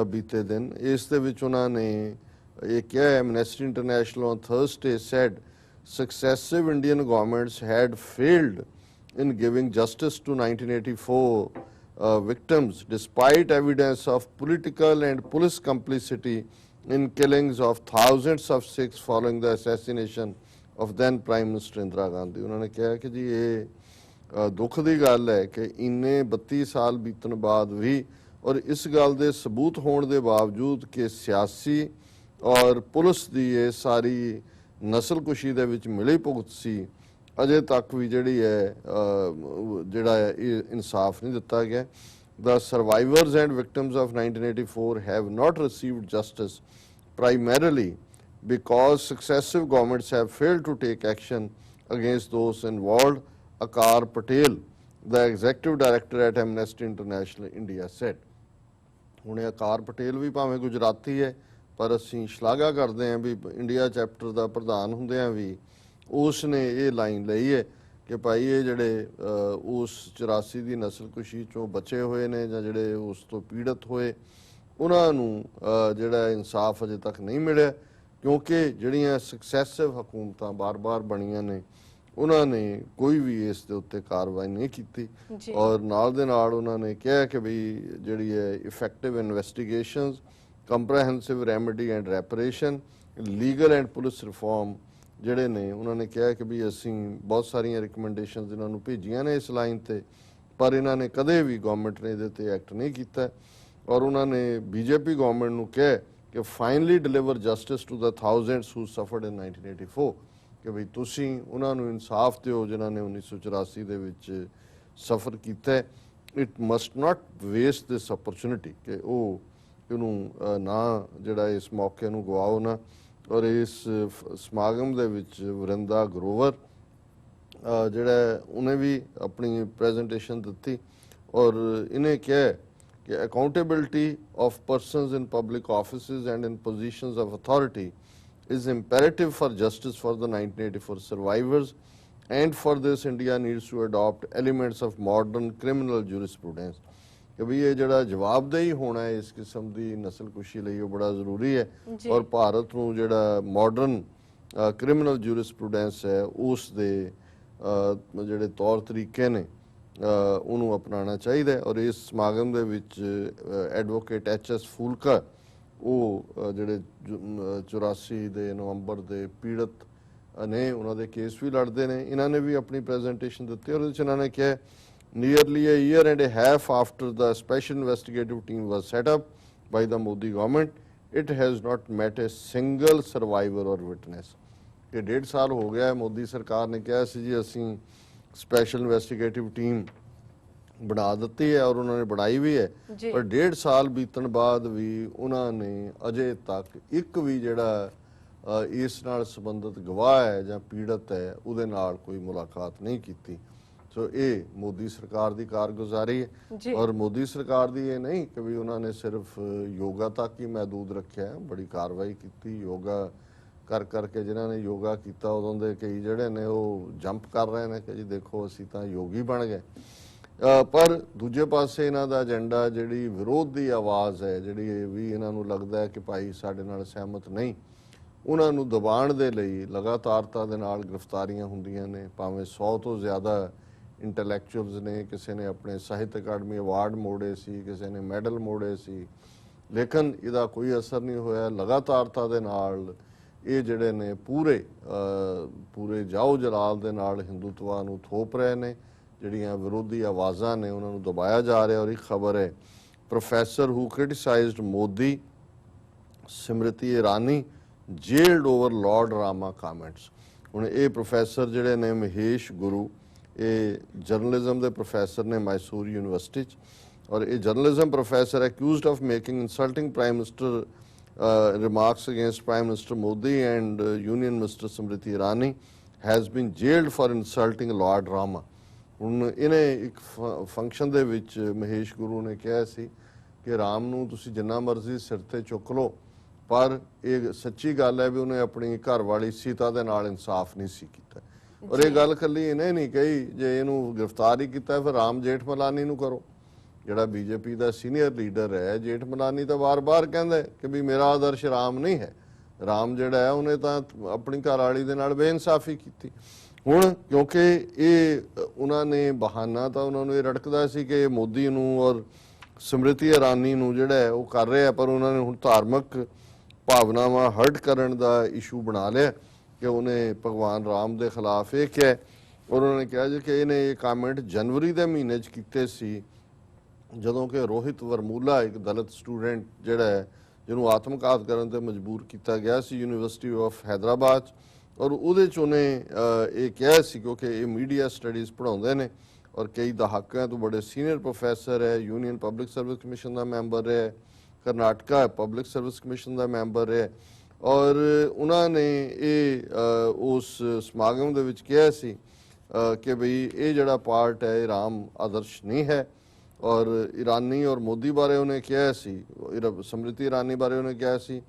ਬੀਤੇ ਦਿਨ, ਇਸ ਦੇ ਵਿੱਚ ਉਹਨਾਂ ਨੇ ਇਹ ਕਿਹਾ, Amnesty International on Thursday said successive Indian governments had failed in giving justice to 1984 victims despite evidence of political and police complicity in killings of thousands of Sikhs following the assassination of then Prime Minister Indira Gandhi। ਉਹਨਾਂ ਨੇ ਕਿਹਾ ਕਿ ਜੀ ਇਹ ਦੁੱਖ ਦੀ ਗੱਲ ਹੈ ਕਿ ਇੰਨੇ 32 ਸਾਲ ਬੀਤਣ ਬਾਅਦ ਵੀ, ਔਰ ਇਸ ਗੱਲ ਦੇ ਸਬੂਤ ਹੋਣ ਦੇ ਬਾਵਜੂਦ ਕਿ ਸਿਆਸੀ ਔਰ ਪੁਲਿਸ ਦੀ ਇਹ ਸਾਰੀ ਨਸਲਕੁਸ਼ੀ ਦੇ ਵਿੱਚ ਮਿਲੀ ਭੁਗਤ ਸੀ, ਅਜੇ ਤੱਕ ਵੀ ਜਿਹੜੀ ਹੈ ਜਿਹੜਾ ਹੈ ਇਹ ਇਨਸਾਫ ਨਹੀਂ ਦਿੱਤਾ ਗਿਆ। The survivors and victims of 1984 have not received justice primarily because successive governments have failed to take action against those involved, Akar Patel, the executive director at Amnesty International India said। ਹੁਣ ਆਕਾਰ ਪਟੇਲ ਵੀ ਭਾਵੇਂ ਗੁਜਰਾਤੀ ਹੈ, ਪਰ ਅਸੀਂ ਸ਼ਲਾਘਾ ਕਰਦੇ ਹਾਂ ਵੀ India chapter ਦਾ ਪ੍ਰਧਾਨ ਹੁੰਦਿਆਂ ਵੀ ਉਸ ਨੇ ਇਹ ਲਾਈਨ ਲਈ ਹੈ ਕਿ ਭਾਈ ਇਹ ਜਿਹੜੇ ਉਸ 84 ਦੀ ਨਸਲਕੁਸ਼ੀ ਚੋਂ ਬਚੇ ਹੋਏ ਨੇ ਜਾਂ ਜਿਹੜੇ ਉਸ ਤੋਂ ਪੀੜਤ ਹੋਏ, ਉਹਨਾਂ ਨੂੰ ਜਿਹੜਾ ਇਨਸਾਫ ਅਜੇ ਤੱਕ ਨਹੀਂ ਮਿਲਿਆ, ਕਿਉਂਕਿ ਜਿਹੜੀਆਂ ਸਕਸੈਸਿਵ ਹਕੂਮਤਾਂ ਬਾਰ-ਬਾਰ ਬਣੀਆਂ ਨੇ ਉਹਨਾਂ ਨੇ ਕੋਈ ਵੀ ਇਸ ਦੇ ਉੱਤੇ ਕਾਰਵਾਈ ਨਹੀਂ ਕੀਤੀ। ਔਰ ਨਾਲ ਦੇ ਨਾਲ ਉਹਨਾਂ ਨੇ ਕਿਹਾ ਕਿ ਵੀ ਜਿਹੜੀ ਹੈ effective investigations, comprehensive remedy and reparation, legal and police reform ਜਿਹੜੇ ਨੇ, ਉਹਨਾਂ ਨੇ ਕਿਹਾ ਕਿ ਵੀ ਅਸੀਂ ਬਹੁਤ ਸਾਰੀਆਂ ਰਿਕਮੈਂਡੇਸ਼ਨਸ ਇਹਨਾਂ ਨੂੰ ਭੇਜੀਆਂ ਨੇ ਇਸ ਲਾਈਨ ਤੇ, ਪਰ ਇਹਨਾਂ ਨੇ ਕਦੇ ਵੀ ਗਵਰਨਮੈਂਟ ਨੇ ਇਹਦੇ ਤੇ ਐਕਟ ਨਹੀਂ ਕੀਤਾ। ਔਰ ਉਹਨਾਂ ਨੇ ਬੀਜੇਪੀ ਗਵਰਨਮੈਂਟ ਨੂੰ ਕਿਹਾ ਕਿ finally deliver justice to the thousands who suffered in 1984, ਕਿ ਵੀ ਤੁਸੀਂ ਉਹਨਾਂ ਨੂੰ ਇਨਸਾਫ ਦਿਓ ਜਿਨ੍ਹਾਂ ਨੇ 1984 ਦੇ ਵਿੱਚ ਸਫ਼ਰ ਕੀਤਾ। It must not waste this opportunity ਕਿ ਉਹ ਇਹਨੂੰ ਨਾ ਜਿਹੜਾ ਇਸ ਮੌਕੇ ਨੂੰ ਗਵਾਓ ਨਾ। ਔਰ ਇਸ ਸਮਾਗਮ ਦੇ ਵਿੱਚ ਵਰਿੰਦਾ ਗਰੋਵਰ ਜਿਹੜਾ ਉਹਨੇ ਵੀ ਆਪਣੀ ਪ੍ਰੈਜੈਂਟੇਸ਼ਨ ਦਿੱਤੀ ਔਰ ਇਹਨੇ ਕਿਹਾ ਕਿ accountability of persons in public offices and in positions of authority is imperative for justice for the 1984 survivors, and for this India needs to adopt elements of modern criminal jurisprudence। ਕਿ ਵੀ ਇਹ ਜਿਹੜਾ ਜਵਾਬਦੇਹੀ ਹੋਣਾ ਹੈ ਇਸ ਕਿਸਮ ਦੀ ਨਸਲਕੁਸ਼ੀ ਲਈ ਉਹ ਬੜਾ ਜ਼ਰੂਰੀ ਹੈ ਔਰ ਭਾਰਤ ਨੂੰ ਜਿਹੜਾ ਮਾਡਰਨ ਕ੍ਰਿਮੀਨਲ ਜੂਰਿਸਪ੍ਰੂਡੈਂਸ ਹੈ ਉਸ ਦੇ ਜਿਹੜੇ ਤੌਰ ਤਰੀਕੇ ਨੇ ਉਹਨੂੰ ਅਪਣਾਉਣਾ ਚਾਹੀਦਾ ਹੈ। ਔਰ ਇਸ ਸਮਾਗਮ ਦੇ ਵਿੱਚ ਐਡਵੋਕੇਟ HS ਫੂਲਕਾ ਉਹ ਜਿਹੜੇ 84 ਦੇ ਨਵੰਬਰ ਦੇ ਪੀੜਤ ਨੇ ਉਹਨਾਂ ਦੇ ਕੇਸ ਵੀ ਲੜਦੇ ਨੇ, ਇਹਨਾਂ ਨੇ ਵੀ ਆਪਣੀ ਪ੍ਰੈਜੈਂਟੇਸ਼ਨ ਦਿੱਤੀ ਔਰ ਉਹਦੇ 'ਚ ਇਹਨਾਂ ਨੇ ਕਿਹਾ nearly a year and a half after the special investigative team was set up by the Modi government, it has not met a single survivor or witness। ਕਿ 1.5 ਸਾਲ ਹੋ ਗਿਆ ਮੋਦੀ ਸਰਕਾਰ ਨੇ ਕਿਹਾ ਸੀ ਜੀ ਅਸੀਂ ਸਪੈਸ਼ਲ ਇਨਵੈਸਟੀਗੇਟਿਵ ਟੀਮ ਬਣਾ ਦਿੱਤੀ ਹੈ ਔਰ ਉਹਨਾਂ ਨੇ ਬਣਾਈ ਵੀ ਹੈ, ਪਰ 1.5 ਸਾਲ ਬੀਤਣ ਬਾਅਦ ਵੀ ਉਹਨਾਂ ਨੇ ਅਜੇ ਤੱਕ ਇੱਕ ਵੀ ਜਿਹੜਾ ਇਸ ਨਾਲ ਸੰਬੰਧਿਤ ਗਵਾਹ ਹੈ ਜਾਂ ਪੀੜਤ ਹੈ ਉਹਦੇ ਨਾਲ ਕੋਈ ਮੁਲਾਕਾਤ ਨਹੀਂ ਕੀਤੀ। ਸੋ ਇਹ ਮੋਦੀ ਸਰਕਾਰ ਦੀ ਕਾਰਗੁਜ਼ਾਰੀ ਹੈ ਔਰ ਮੋਦੀ ਸਰਕਾਰ ਦੀ ਇਹ ਨਹੀਂ ਕਿ ਵੀ ਉਹਨਾਂ ਨੇ ਸਿਰਫ ਯੋਗਾ ਤੱਕ ਹੀ ਮਹਿਦੂਦ ਰੱਖਿਆ, ਬੜੀ ਕਾਰਵਾਈ ਕੀਤੀ। ਯੋਗਾ ਕਰ ਕਰਕੇ ਜਿਨ੍ਹਾਂ ਨੇ ਯੋਗਾ ਕੀਤਾ ਉਦੋਂ ਦੇ ਕਈ ਜਿਹੜੇ ਨੇ ਉਹ ਜੰਪ ਕਰ ਰਹੇ ਨੇ ਕਿ ਜੀ ਦੇਖੋ ਅਸੀਂ ਤਾਂ ਯੋਗੀ ਬਣ ਗਏ। ਪਰ ਦੂਜੇ ਪਾਸੇ ਇਹਨਾਂ ਦਾ ਏਜੰਡਾ ਜਿਹੜੀ ਵਿਰੋਧ ਦੀ ਆਵਾਜ਼ ਹੈ ਜਿਹੜੀ ਇਹ ਵੀ ਇਹਨਾਂ ਨੂੰ ਲੱਗਦਾ ਹੈ ਕਿ ਭਾਈ ਸਾਡੇ ਨਾਲ ਸਹਿਮਤ ਨਹੀਂ, ਉਹਨਾਂ ਨੂੰ ਦਬਾਉਣ ਦੇ ਲਈ ਲਗਾਤਾਰਤਾ ਦੇ ਨਾਲ ਗ੍ਰਿਫਤਾਰੀਆਂ ਹੁੰਦੀਆਂ ਨੇ। ਭਾਵੇਂ 100 ਤੋਂ ਜ਼ਿਆਦਾ ਇੰਟੈਲੈਕਚੁਅਲਸ ਨੇ, ਕਿਸੇ ਨੇ ਆਪਣੇ ਸਾਹਿਤ ਅਕਾਡਮੀ ਅਵਾਰਡ ਮੋੜੇ ਸੀ, ਕਿਸੇ ਨੇ ਮੈਡਲ ਮੋੜੇ ਸੀ, ਲੇਕਿਨ ਇਹਦਾ ਕੋਈ ਅਸਰ ਨਹੀਂ ਹੋਇਆ। ਲਗਾਤਾਰਤਾ ਦੇ ਨਾਲ ਇਹ ਜਿਹੜੇ ਨੇ ਪੂਰੇ ਜਾਓ ਜਲਾਲ ਦੇ ਨਾਲ ਹਿੰਦੂਤਵਾ ਨੂੰ ਥੋਪ ਰਹੇ ਨੇ। ਜਿਹੜੀਆਂ ਵਿਰੋਧੀ ਆਵਾਜ਼ਾਂ ਨੇ ਉਹਨਾਂ ਨੂੰ ਦਬਾਇਆ ਜਾ ਰਿਹਾ। ਔਰ ਇੱਕ ਖਬਰ ਹੈ ਪ੍ਰੋਫੈਸਰ ਹੂ ਕ੍ਰਿਟਿਸਾਈਜ਼ਡ ਮੋਦੀ ਸਿਮਰਤੀ ਇਰਾਨੀ ਜੇਲਡ ਓਵਰ ਲਾਰਡ ਰਾਮਾ ਕਾਮੈਂਟਸ। ਹੁਣ ਇਹ ਪ੍ਰੋਫੈਸਰ ਜਿਹੜੇ ਨੇ ਮਹੇਸ਼ ਗੁਰੂ, ਇਹ ਜਰਨਲਿਜ਼ਮ ਦੇ ਪ੍ਰੋਫੈਸਰ ਨੇ ਮੈਸੂਰ ਯੂਨੀਵਰਸਿਟੀ 'ਚ ਔਰ ਇਹ journalism professor accused of making insulting prime minister remarks against Prime Minister Modi and Union Minister Smriti Irani has been jailed for insulting Lord Rama। ਹੁਣ ਇਹਨੇ ਇੱਕ ਫੰਕਸ਼ਨ ਦੇ ਵਿੱਚ ਮਹੇਸ਼ ਗੁਰੂ ਨੇ ਕਿਹਾ ਸੀ ਕਿ ਰਾਮ ਨੂੰ ਤੁਸੀਂ ਜਿੰਨਾ ਮਰਜ਼ੀ ਸਿਰ ਤੇ ਚੁੱਕ ਲਓ, ਪਰ ਇਹ ਸੱਚੀ ਗੱਲ ਹੈ ਵੀ ਉਹਨੇ ਆਪਣੀ ਘਰ ਵਾਲੀ ਸੀਤਾ ਦੇ ਨਾਲ ਇਨਸਾਫ ਨਹੀਂ ਸੀ ਕੀਤਾ। ਔਰ ਇਹ ਗੱਲ ਕੱਲੀ ਇਹਨੇ ਨਹੀਂ ਕਹੀ, ਜੇ ਇਹਨੂੰ ਗ੍ਰਿਫਤਾਰ ਹੀ ਕੀਤਾ ਫਿਰ ਰਾਮ ਜੇਠ ਮਲਾਨੀ ਨੂੰ ਕਰੋ। ਜਿਹੜਾ ਬੀਜੇਪੀ ਦਾ ਸੀਨੀਅਰ ਲੀਡਰ ਹੈ ਜੇਠ ਮਲਾਨੀ ਤਾਂ ਵਾਰ-ਵਾਰ ਕਹਿੰਦਾ ਕਿ ਵੀ ਮੇਰਾ ਆਦਰਸ਼ ਰਾਮ ਨਹੀਂ ਹੈ। ਰਾਮ ਜਿਹੜਾ ਹੈ ਉਹਨੇ ਤਾਂ ਆਪਣੀ ਘਰ ਵਾਲੀ ਦੇ ਨਾਲ ਬੇਇਨਸਾਫੀ ਕੀਤੀ। ਹੁਣ ਕਿਉਂਕਿ ਇਹ ਉਹਨਾਂ ਨੇ ਬਹਾਨਾ ਤਾਂ ਉਹਨਾਂ ਨੂੰ ਇਹ ਰੜਕਦਾ ਸੀ ਕਿ ਮੋਦੀ ਨੂੰ ਔਰ ਸਮ੍ਰਿਤੀ ਇਰਾਨੀ ਨੂੰ ਜਿਹੜਾ ਹੈ ਉਹ ਕਰ ਰਿਹਾ, ਪਰ ਉਹਨਾਂ ਨੇ ਹੁਣ ਧਾਰਮਿਕ ਭਾਵਨਾਵਾਂ ਹਰਟ ਕਰਨ ਦਾ ਇਸ਼ੂ ਬਣਾ ਲਿਆ ਕਿ ਉਹਨੇ ਭਗਵਾਨ ਰਾਮ ਦੇ ਖਿਲਾਫ ਇਹ ਕਿਹਾ। ਔਰ ਉਹਨਾਂ ਨੇ ਕਿਹਾ ਜੀ ਕਿ ਇਹਨੇ ਇਹ ਕਾਮੈਂਟ ਜਨਵਰੀ ਦੇ ਮਹੀਨੇ 'ਚ ਕੀਤੇ ਸੀ ਜਦੋਂ ਕਿ ਰੋਹਿਤ ਵਰਮੂਲਾ ਇੱਕ ਦਲਿਤ ਸਟੂਡੈਂਟ ਜਿਹੜਾ ਹੈ ਜਿਹਨੂੰ ਆਤਮਘਾਤ ਕਰਨ ਤੇ ਮਜਬੂਰ ਕੀਤਾ ਗਿਆ ਸੀ ਯੂਨੀਵਰਸਿਟੀ ਆਫ ਹੈਦਰਾਬਾਦ, ਔਰ ਉਹਦੇ 'ਚ ਉਹਨੇ ਇਹ ਕਿਹਾ ਸੀ ਕਿਉਂਕਿ ਇਹ ਮੀਡੀਆ ਸਟੱਡੀਜ਼ ਪੜ੍ਹਾਉਂਦੇ ਨੇ ਔਰ ਕਈ ਦਹਾਕਿਆਂ ਤੋਂ ਬੜੇ ਸੀਨੀਅਰ ਪ੍ਰੋਫੈਸਰ ਹੈ, ਯੂਨੀਅਨ ਪਬਲਿਕ ਸਰਵਿਸ ਕਮਿਸ਼ਨ ਦਾ ਮੈਂਬਰ ਹੈ, ਕਰਨਾਟਕਾ ਪਬਲਿਕ ਸਰਵਿਸ ਕਮਿਸ਼ਨ ਦਾ ਮੈਂਬਰ ਹੈ। ਔਰ ਉਹਨਾਂ ਨੇ ਇਹ ਉਸ ਸਮਾਗਮ ਦੇ ਵਿੱਚ ਕਿਹਾ ਸੀ ਕਿ ਬਈ ਇਹ ਜਿਹੜਾ ਪਾਰਟ ਹੈ ਇਹ ਰਾਮ ਆਦਰਸ਼ ਨਹੀਂ ਹੈ। ਔਰ ਇਰਾਨੀ ਔਰ ਮੋਦੀ ਬਾਰੇ ਉਹਨੇ ਕਿਹਾ ਸੀ, ਸਮ੍ਰਿਤੀ ਇਰਾਨੀ ਬਾਰੇ ਉਹਨੇ ਕਿਹਾ ਸੀ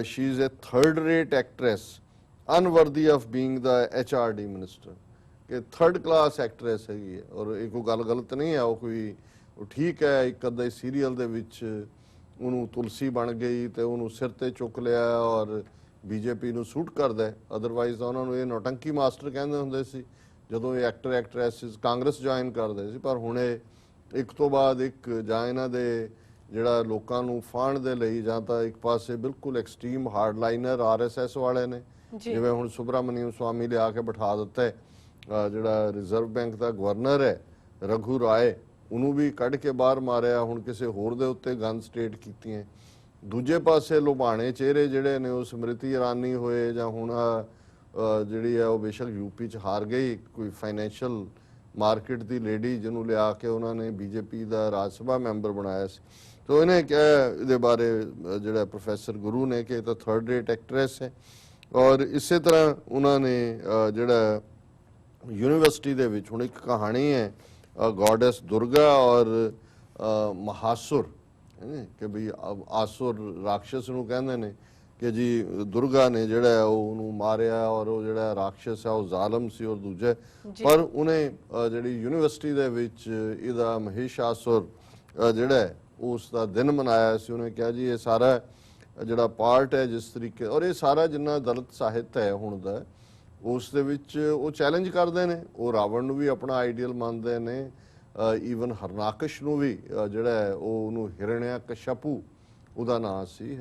she is a third rate actress unworthy of being the HRD minister, ਕਿ ਥਰਡ ਕਲਾਸ ਐਕਟਰੈਸ ਹੈਗੀ ਹੈ। ਔਰ ਇਹ ਕੋਈ ਗੱਲ ਗਲਤ ਨਹੀਂ ਹੈ, ਉਹ ਠੀਕ ਹੈ। ਇੱਕ ਅੱਧੇ ਸੀਰੀਅਲ ਦੇ ਵਿੱਚ ਉਹਨੂੰ ਤੁਲਸੀ ਬਣ ਗਈ ਤੇ ਉਹਨੂੰ ਸਿਰ ਤੇ ਚੁੱਕ ਲਿਆ ਔਰ ਬੀਜੇਪੀ ਨੂੰ ਸੂਟ ਕਰਦਾ, ਅਦਰਵਾਈਜ਼ ਤਾਂ ਉਹਨਾਂ ਨੂੰ ਇਹ ਨੌਟੰਕੀ ਮਾਸਟਰ ਕਹਿੰਦੇ ਹੁੰਦੇ ਸੀ ਜਦੋਂ ਇਹ ਐਕਟਰ ਐਕਟਰੈਸਿਸ ਕਾਂਗਰਸ ਜੁਆਇਨ ਕਰਦੇ ਸੀ। ਪਰ ਹੁਣ ਇਹ ਇੱਕ ਤੋਂ ਬਾਅਦ ਇੱਕ ਜਾਂ ਇਹਨਾਂ ਦੇ ਜਿਹੜਾ ਲੋਕਾਂ ਨੂੰ ਫਾਣ ਦੇ ਲਈ ਜਾਂ ਤਾਂ ਇੱਕ ਪਾਸੇ ਬਿਲਕੁਲ ਐਕਸਟ੍ਰੀਮ ਹਾਰਡਲਾਈਨਰ RSS ਵਾਲੇ ਨੇ, ਜਿਵੇਂ ਹੁਣ ਸੁਬਰਾਮਨੀਅਮ ਸਵਾਮੀ ਲਿਆ ਕੇ ਬਿਠਾ ਦਿੱਤਾ ਹੈ, ਜਿਹੜਾ ਰਿਜ਼ਰਵ ਬੈਂਕ ਦਾ ਗਵਰਨਰ ਹੈ ਰਘੂ ਰਾਏ ਉਹਨੂੰ ਵੀ ਕੱਢ ਕੇ ਬਾਹਰ ਮਾਰਿਆ, ਹੁਣ ਕਿਸੇ ਹੋਰ ਦੇ ਉੱਤੇ ਗਨ ਸਟੇਟ ਕੀਤੀਆਂ। ਦੂਜੇ ਪਾਸੇ ਲੁਭਾਣੇ ਚਿਹਰੇ ਜਿਹੜੇ ਨੇ ਉਹ ਸਮ੍ਰਿਤੀ ਇਰਾਨੀ ਹੋਏ ਜਾਂ ਹੁਣ ਜਿਹੜੀ ਹੈ ਉਹ ਬੇਸ਼ੱਕ ਯੂਪੀ ਚ ਹਾਰ ਗਈ, ਕੋਈ ਫਾਈਨੈਂਸ਼ੀਅਲ ਮਾਰਕੀਟ ਦੀ ਲੇਡੀ ਜਿਹਨੂੰ ਲਿਆ ਕੇ ਉਹਨਾਂ ਨੇ ਬੀਜੇਪੀ ਦਾ ਰਾਜ ਸਭਾ ਮੈਂਬਰ ਬਣਾਇਆ ਸੀ। ਤੋ ਇਹਨੇ ਕਿਹਾ ਇਹਦੇ ਬਾਰੇ ਜਿਹੜਾ ਪ੍ਰੋਫੈਸਰ ਗੁਰੂ ਨੇ ਕਿ ਇਹ ਤਾਂ ਥਰਡ ਰੇਟ ਐਕਟਰੈਸ ਹੈ। ਔਰ ਇਸੇ ਤਰ੍ਹਾਂ ਉਹਨਾਂ ਨੇ ਜਿਹੜਾ ਯੂਨੀਵਰਸਿਟੀ ਦੇ ਵਿੱਚ ਹੁਣ ਇੱਕ ਕਹਾਣੀ ਹੈ ਗॉडेस ਦੁਰਗਾ ਔਰ ਮਹਾਸੁਰ ਕਿ ਵੀ ਆਸੁਰ ਰਾਖਸ਼ ਨੂੰ ਕਹਿੰਦੇ ਨੇ ਕਿ ਜੀ ਦੁਰਗਾ ਨੇ ਜਿਹੜਾ ਹੈ ਉਹ ਉਹਨੂੰ ਮਾਰਿਆ ਔਰ ਉਹ ਜਿਹੜਾ ਰਾਖਸ਼ ਹੈ ਉਹ ਜ਼ਾਲਮ ਸੀ ਔਰ ਦੂਜੇ ਪਰ ਉਹਨੇ ਜਿਹੜੀ ਯੂਨੀਵਰਸਿਟੀ ਦੇ ਵਿੱਚ ਇਹਦਾ ਮਹਿਸ਼ਾਸੁਰ ਜਿਹੜਾ ਹੈ ਉਸ ਦਾ ਦਿਨ ਮਨਾਇਆ ਸੀ। ਉਹਨੇ ਕਿਹਾ ਜੀ ਇਹ ਸਾਰਾ ਜਿਹੜਾ ਪਾਰਟ ਹੈ ਜਿਸ ਤਰੀਕੇ ਔਰ ਇਹ ਸਾਰਾ ਜਿੰਨਾ ਦਲਿਤ ਸਾਹਿਤ ਹੈ ਹੁਣ ਦਾ ਉਸ ਦੇ ਵਿੱਚ ਉਹ ਚੈਲੰਜ ਕਰਦੇ ਨੇ, ਉਹ ਰਾਵਣ ਨੂੰ ਵੀ ਆਪਣਾ ਆਈਡੀਅਲ ਮੰਨਦੇ ਨੇ, ਈਵਨ ਹਰਨਾਕਸ਼ ਨੂੰ ਵੀ ਜਿਹੜਾ ਹੈ ਉਹ ਉਹਨੂੰ ਹਿਰਣਿਆ ਕਸ਼ਪੂ ਉਹਦਾ ਨਾਂ ਸੀ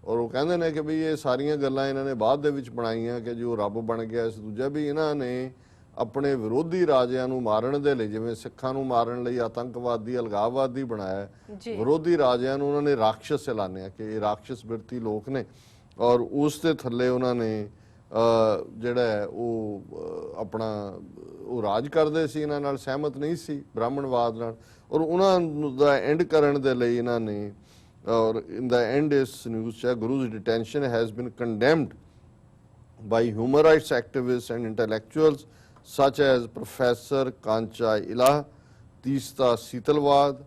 ਔਰ ਉਹ ਕਹਿੰਦੇ ਨੇ ਕਿ ਵੀ ਇਹ ਸਾਰੀਆਂ ਗੱਲਾਂ ਇਹਨਾਂ ਨੇ ਬਾਅਦ ਦੇ ਵਿੱਚ ਬਣਾਈਆਂ ਕਿ ਜੋ ਰੱਬ ਬਣ ਗਿਆ ਸੀ। ਦੂਜਾ ਵੀ ਇਹਨਾਂ ਨੇ ਆਪਣੇ ਵਿਰੋਧੀ ਰਾਜਿਆਂ ਨੂੰ ਮਾਰਨ ਦੇ ਲਈ ਜਿਵੇਂ ਸਿੱਖਾਂ ਨੂੰ ਮਾਰਨ ਲਈ ਆਤੰਕਵਾਦੀ ਅਲਗਾਵਵਾਦੀ ਬਣਾਇਆ, ਵਿਰੋਧੀ ਰਾਜਿਆਂ ਨੂੰ ਉਹਨਾਂ ਨੇ ਰਾਖਸ਼ ਐਲਾਨਿਆ ਕਿ ਇਹ ਰਾਖਸ਼ ਬਿਰਤੀ ਲੋਕ ਨੇ ਔਰ ਉਸ ਦੇ ਥੱਲੇ ਉਹਨਾਂ ਨੇ ਜਿਹੜਾ ਹੈ ਉਹ ਆਪਣਾ ਉਹ ਰਾਜ ਕਰਦੇ ਸੀ, ਇਹਨਾਂ ਨਾਲ ਸਹਿਮਤ ਨਹੀਂ ਸੀ ਬ੍ਰਾਹਮਣਵਾਦ ਨਾਲ ਔਰ ਉਹਨਾਂ ਦਾ ਐਂਡ ਕਰਨ ਦੇ ਲਈ ਇਹਨਾਂ ਨੇ ਔਰ ਇਨ ਦਾ ਐਂਡ ਇਸ ਨਿਊਜ਼ ਚ Guru's detention has been condemned by human rights activists and intellectuals such as Professor Kancha Ilah, Teesta Sitalwad,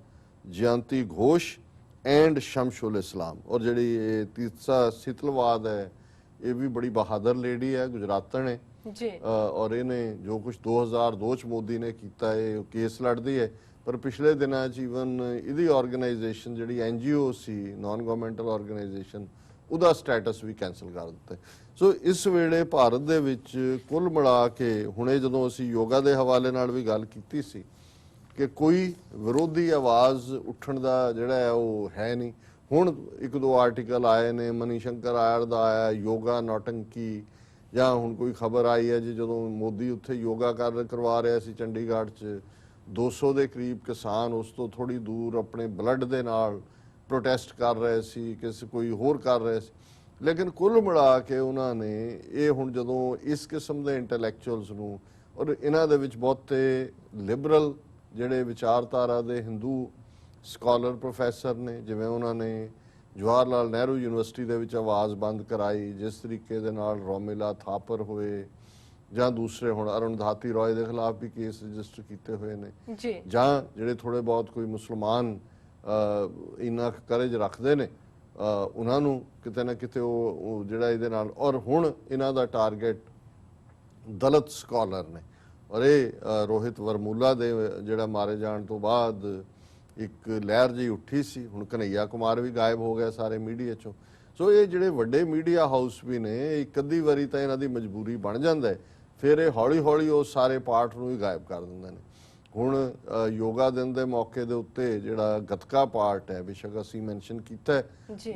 Jayanti Ghosh and Shamsul Islam। और ਜਿਹੜੀ ਤੀਸਤਾ ਸਿਤਲਵਾਦ ਹੈ ਇਹ ਵੀ ਬੜੀ ਬਹਾਦਰ ਲੇਡੀ ਹੈ, ਗੁਜਰਾਤਣ ਹੈ ਜੀ ਔਰ ਇਹਨੇ ਜੋ ਕੁਝ 2002 ਚ ਮੋਦੀ ਨੇ ਕੀਤਾ ਹੈ ਕੇਸ ਲੜਦੀ ਹੈ ਪਰ ਪਿਛਲੇ ਦਿਨਾਂ ਚ ਈਵਨ ਇਹਦੀ ਆਰਗੇਨਾਈਜੇਸ਼ਨ ਜਿਹੜੀ NGO ਸੀ ਨਾਨ ਗਵਰਨਮੈਂਟਲ ਆਰਗੇਨਾਈਜੇਸ਼ਨ ਉਹਦਾ ਸਟੇਟਸ ਵੀ ਕੈਂਸਲ ਕਰ ਦਿੱਤਾ। ਸੋ ਇਸ ਵੇਲੇ ਭਾਰਤ ਦੇ ਵਿੱਚ ਕੁੱਲ ਮਿਲਾ ਕੇ ਹੁਣੇ ਜਦੋਂ ਅਸੀਂ ਯੋਗਾ ਦੇ ਹਵਾਲੇ ਨਾਲ ਵੀ ਗੱਲ ਕੀਤੀ ਸੀ ਕਿ ਕੋਈ ਵਿਰੋਧੀ ਆਵਾਜ਼ ਉੱਠਣ ਦਾ ਜਿਹੜਾ ਹੈ ਉਹ ਹੈ ਨਹੀਂ। ਹੁਣ ਇੱਕ ਦੋ ਆਰਟੀਕਲ ਆਏ ਨੇ, ਮਨੀ ਸ਼ੰਕਰ ਆਇਰ ਦਾ ਆਇਆ ਯੋਗਾ ਨੌਟੰਕੀ, ਜਾਂ ਹੁਣ ਕੋਈ ਖਬਰ ਆਈ ਹੈ ਜੀ ਜਦੋਂ ਮੋਦੀ ਉੱਥੇ ਯੋਗਾ ਕਰਵਾ ਰਿਹਾ ਸੀ ਚੰਡੀਗੜ੍ਹ 'ਚ 200 ਦੇ ਕਰੀਬ ਕਿਸਾਨ ਉਸ ਤੋਂ ਥੋੜੀ ਦੂਰ ਆਪਣੇ ਬਲੱਡ ਦੇ ਨਾਲ ਪ੍ਰੋਟੈਸਟ ਕਰ ਰਹੇ ਸੀ, ਕਿਸੇ ਕੋਈ ਹੋਰ ਕਰ ਰਹੇ ਸੀ। ਲੇਕਿਨ ਕੁੱਲ ਮਿਲਾ ਕੇ ਉਹਨਾਂ ਨੇ ਇਹ ਹੁਣ ਜਦੋਂ ਇਸ ਕਿਸਮ ਦੇ ਇੰਟੈਲੈਕਚੁਅਲਸ ਨੂੰ ਔਰ ਇਹਨਾਂ ਦੇ ਵਿੱਚ ਬਹੁਤੇ ਲਿਬਰਲ ਜਿਹੜੇ ਵਿਚਾਰਧਾਰਾ ਦੇ ਹਿੰਦੂ ਸਕਾਲਰ ਪ੍ਰੋਫੈਸਰ ਨੇ, ਜਿਵੇਂ ਉਹਨਾਂ ਨੇ ਜਵਾਹਰ ਲਾਲ ਨਹਿਰੂ ਯੂਨੀਵਰਸਿਟੀ ਦੇ ਵਿੱਚ ਆਵਾਜ਼ ਬੰਦ ਕਰਾਈ, ਜਿਸ ਤਰੀਕੇ ਦੇ ਨਾਲ ਰੋਮਿਲਾ ਥਾਪਰ ਹੋਏ ਜਾਂ ਦੂਸਰੇ ਹੁਣ ਅਰੁਣਧਾਤੀ ਰॉय ਦੇ ਖਿਲਾਫ ਵੀ ਕੇਸ ਰਜਿਸਟਰ ਕੀਤੇ ਹੋਏ ਨੇ ਜਾਂ ਜਿਹੜੇ ਥੋੜੇ ਬਹੁਤ ਕੋਈ ਮੁਸਲਮਾਨ ਇੰਨਾ ਕਰੇਜ ਰੱਖਦੇ ਨੇ ਉਹਨਾਂ ਨੂੰ ਕਿਤੇ ਨਾ ਕਿਤੇ ਉਹ ਜਿਹੜਾ ਇਹਦੇ ਨਾਲ ਔਰ ਹੁਣ ਇਹਨਾਂ ਦਾ ਟਾਰਗੇਟ ਦਲਿਤ ਸਕਾਲਰ ਨੇ ਔਰ ਇਹ ਰੋਹਿਤ ਵਰਮੂਲਾ ਦੇ ਜਿਹੜਾ ਮਾਰੇ ਜਾਣ ਤੋਂ ਬਾਅਦ ਇੱਕ ਲਹਿਰ ਜਿਹੀ ਉੱਠੀ ਸੀ। ਹੁਣ ਕਨਈਆ ਕੁਮਾਰ ਵੀ ਗਾਇਬ ਹੋ ਗਿਆ ਸਾਰੇ ਮੀਡੀਆ ਚੋਂ। ਸੋ ਇਹ ਜਿਹੜੇ ਵੱਡੇ ਮੀਡੀਆ ਹਾਊਸ ਵੀ ਨੇ ਇੱਕ ਅੱਧੀ ਵਾਰੀ ਤਾਂ ਇਹਨਾਂ ਦੀ ਮਜਬੂਰੀ ਬਣ ਜਾਂਦਾ ਹੈ, ਫਿਰ ਇਹ ਹੌਲੀ ਹੌਲੀ ਉਹ ਸਾਰੇ ਪਾਰਟ ਨੂੰ ਹੀ ਗਾਇਬ ਕਰ ਦਿੰਦੇ ਨੇ। ਹੁਣ ਯੋਗਾ ਦਿਨ ਦੇ ਮੌਕੇ ਦੇ ਉੱਤੇ ਜਿਹੜਾ ਗੱਤਕਾ ਪਾਰਟ ਹੈ ਬੇਸ਼ੱਕ ਅਸੀਂ ਮੈਂਸ਼ਨ ਕੀਤਾ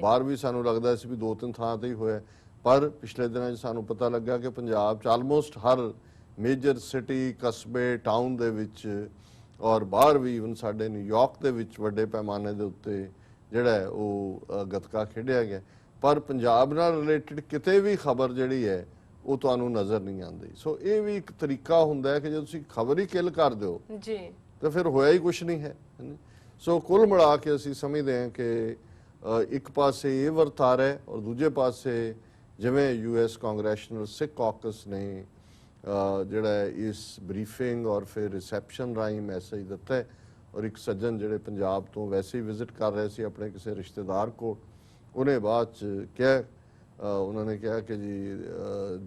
ਬਾਹਰ ਵੀ ਸਾਨੂੰ ਲੱਗਦਾ ਸੀ ਵੀ 2-3 ਥਾਂ ਤੇ ਹੀ ਹੋਇਆ ਪਰ ਪਿਛਲੇ ਦਿਨਾਂ 'ਚ ਸਾਨੂੰ ਪਤਾ ਲੱਗਾ ਕਿ ਪੰਜਾਬ 'ਚ ਆਲਮੋਸਟ ਹਰ ਮੇਜਰ ਸਿਟੀ ਕਸਬੇ ਟਾਊਨ ਦੇ ਵਿੱਚ ਔਰ ਬਾਹਰ ਵੀ ਈਵਨ ਸਾਡੇ ਨਿਊਯਾਰਕ ਦੇ ਵਿੱਚ ਵੱਡੇ ਪੈਮਾਨੇ ਦੇ ਉੱਤੇ ਜਿਹੜਾ ਉਹ ਗੱਤਕਾ ਖੇਡਿਆ ਗਿਆ ਪਰ ਪੰਜਾਬ ਨਾਲ ਰਿਲੇਟਡ ਕਿਤੇ ਵੀ ਖਬਰ ਜਿਹੜੀ ਹੈ ਉਹ ਤੁਹਾਨੂੰ ਨਜ਼ਰ ਨਹੀਂ ਆਉਂਦੀ। ਸੋ ਇਹ ਵੀ ਇੱਕ ਤਰੀਕਾ ਹੁੰਦਾ ਹੈ ਕਿ ਜੇ ਤੁਸੀਂ ਖਬਰ ਹੀ ਕਿਲ ਕਰ ਦਿਓ ਜੀ ਤਾਂ ਫਿਰ ਹੋਇਆ ਹੀ ਕੁਝ ਨਹੀਂ ਹੈ। ਸੋ ਕੁੱਲ ਮਿਲਾ ਕੇ ਅਸੀਂ ਸਮਝਦੇ ਹਾਂ ਕਿ ਇੱਕ ਪਾਸੇ ਇਹ ਵਰਤਾਰਾ ਹੈ ਔਰ ਦੂਜੇ ਪਾਸੇ ਜਿਵੇਂ US ਕਾਂਗਰੈਸ਼ਨਲ ਸਿੱਖ ਕਾਕਸ ਨੇ ਜਿਹੜਾ ਇਸ ਬਰੀਫਿੰਗ ਔਰ ਫਿਰ ਰਿਸੈਪਸ਼ਨ ਰਾਹੀਂ ਮੈਸੇਜ ਦਿੱਤਾ ਹੈ ਔਰ ਇੱਕ ਸੱਜਣ ਜਿਹੜੇ ਪੰਜਾਬ ਤੋਂ ਵੈਸੇ ਹੀ ਵਿਜ਼ਿਟ ਕਰ ਰਹੇ ਸੀ ਆਪਣੇ ਕਿਸੇ ਰਿਸ਼ਤੇਦਾਰ ਕੋਲ ਉਹਨੇ ਬਾਅਦ 'ਚ ਕਿਹਾ ਉਹਨਾਂ ਨੇ ਕਿਹਾ ਕਿ ਜੀ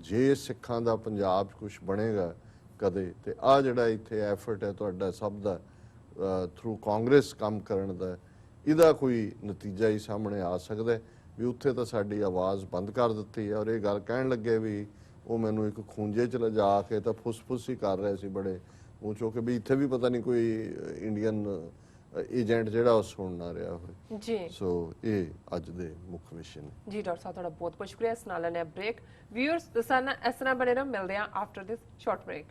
ਜੇ ਸਿੱਖਾਂ ਦਾ ਪੰਜਾਬ 'ਚ ਕੁਝ ਬਣੇਗਾ ਕਦੇ ਤੇ ਆ ਜਿਹੜਾ ਇੱਥੇ ਐਫਰਟ ਹੈ ਤੁਹਾਡਾ ਸਭ ਦਾ ਥਰੂ ਕਾਂਗਰਸ ਕੰਮ ਕਰਨ ਦਾ ਇਹਦਾ ਕੋਈ ਨਤੀਜਾ ਹੀ ਸਾਹਮਣੇ ਆ ਸਕਦਾ ਵੀ ਉੱਥੇ ਤਾਂ ਸਾਡੀ ਆਵਾਜ਼ ਬੰਦ ਕਰ ਦਿੱਤੀ ਹੈ। ਔਰ ਇਹ ਗੱਲ ਕਹਿਣ ਲੱਗੇ ਵੀ ਉਹ ਮੈਨੂੰ ਇੱਕ ਖੂੰਜੇ 'ਚ ਲਿਜਾ ਕੇ ਤਾਂ ਫੁੱਸ ਹੀ ਕਰ ਰਹੇ ਸੀ ਬੜੇ ਉੱਚੋਂ ਕਿ ਵੀ ਇੱਥੇ ਵੀ ਪਤਾ ਨਹੀਂ ਕੋਈ ਇੰਡੀਅਨ ਏਜੰਟ ਜਿਹੜਾ ਉਹ ਸੁਣ ਨਾ ਰਿਹਾ ਹੋਵੇ ਜੀ। ਸੋ ਇਹ ਅੱਜ ਦੇ ਮੁੱਖ ਵਿਸ਼ੇ ਨੇ ਜੀ। ਡਾਕਟਰ ਸਾਹਿਬ ਤੁਹਾਡਾ ਬਹੁਤ ਬਹੁਤ ਸ਼ੁਕਰੀਆ। ਇਸ ਨਾਲ ਲੈਣੇ ਬ੍ਰੇਕ। ਵਿਊਅਰਸ ਸਾਨੂੰ ਇਸ ਤਰ੍ਹਾਂ ਬਣੇ ਰਹੋ, ਮਿਲਦੇ ਹਾਂ ਆਫਟਰ ਦਿਸ ਸ਼ਾਰਟ ਬ੍ਰੇਕ।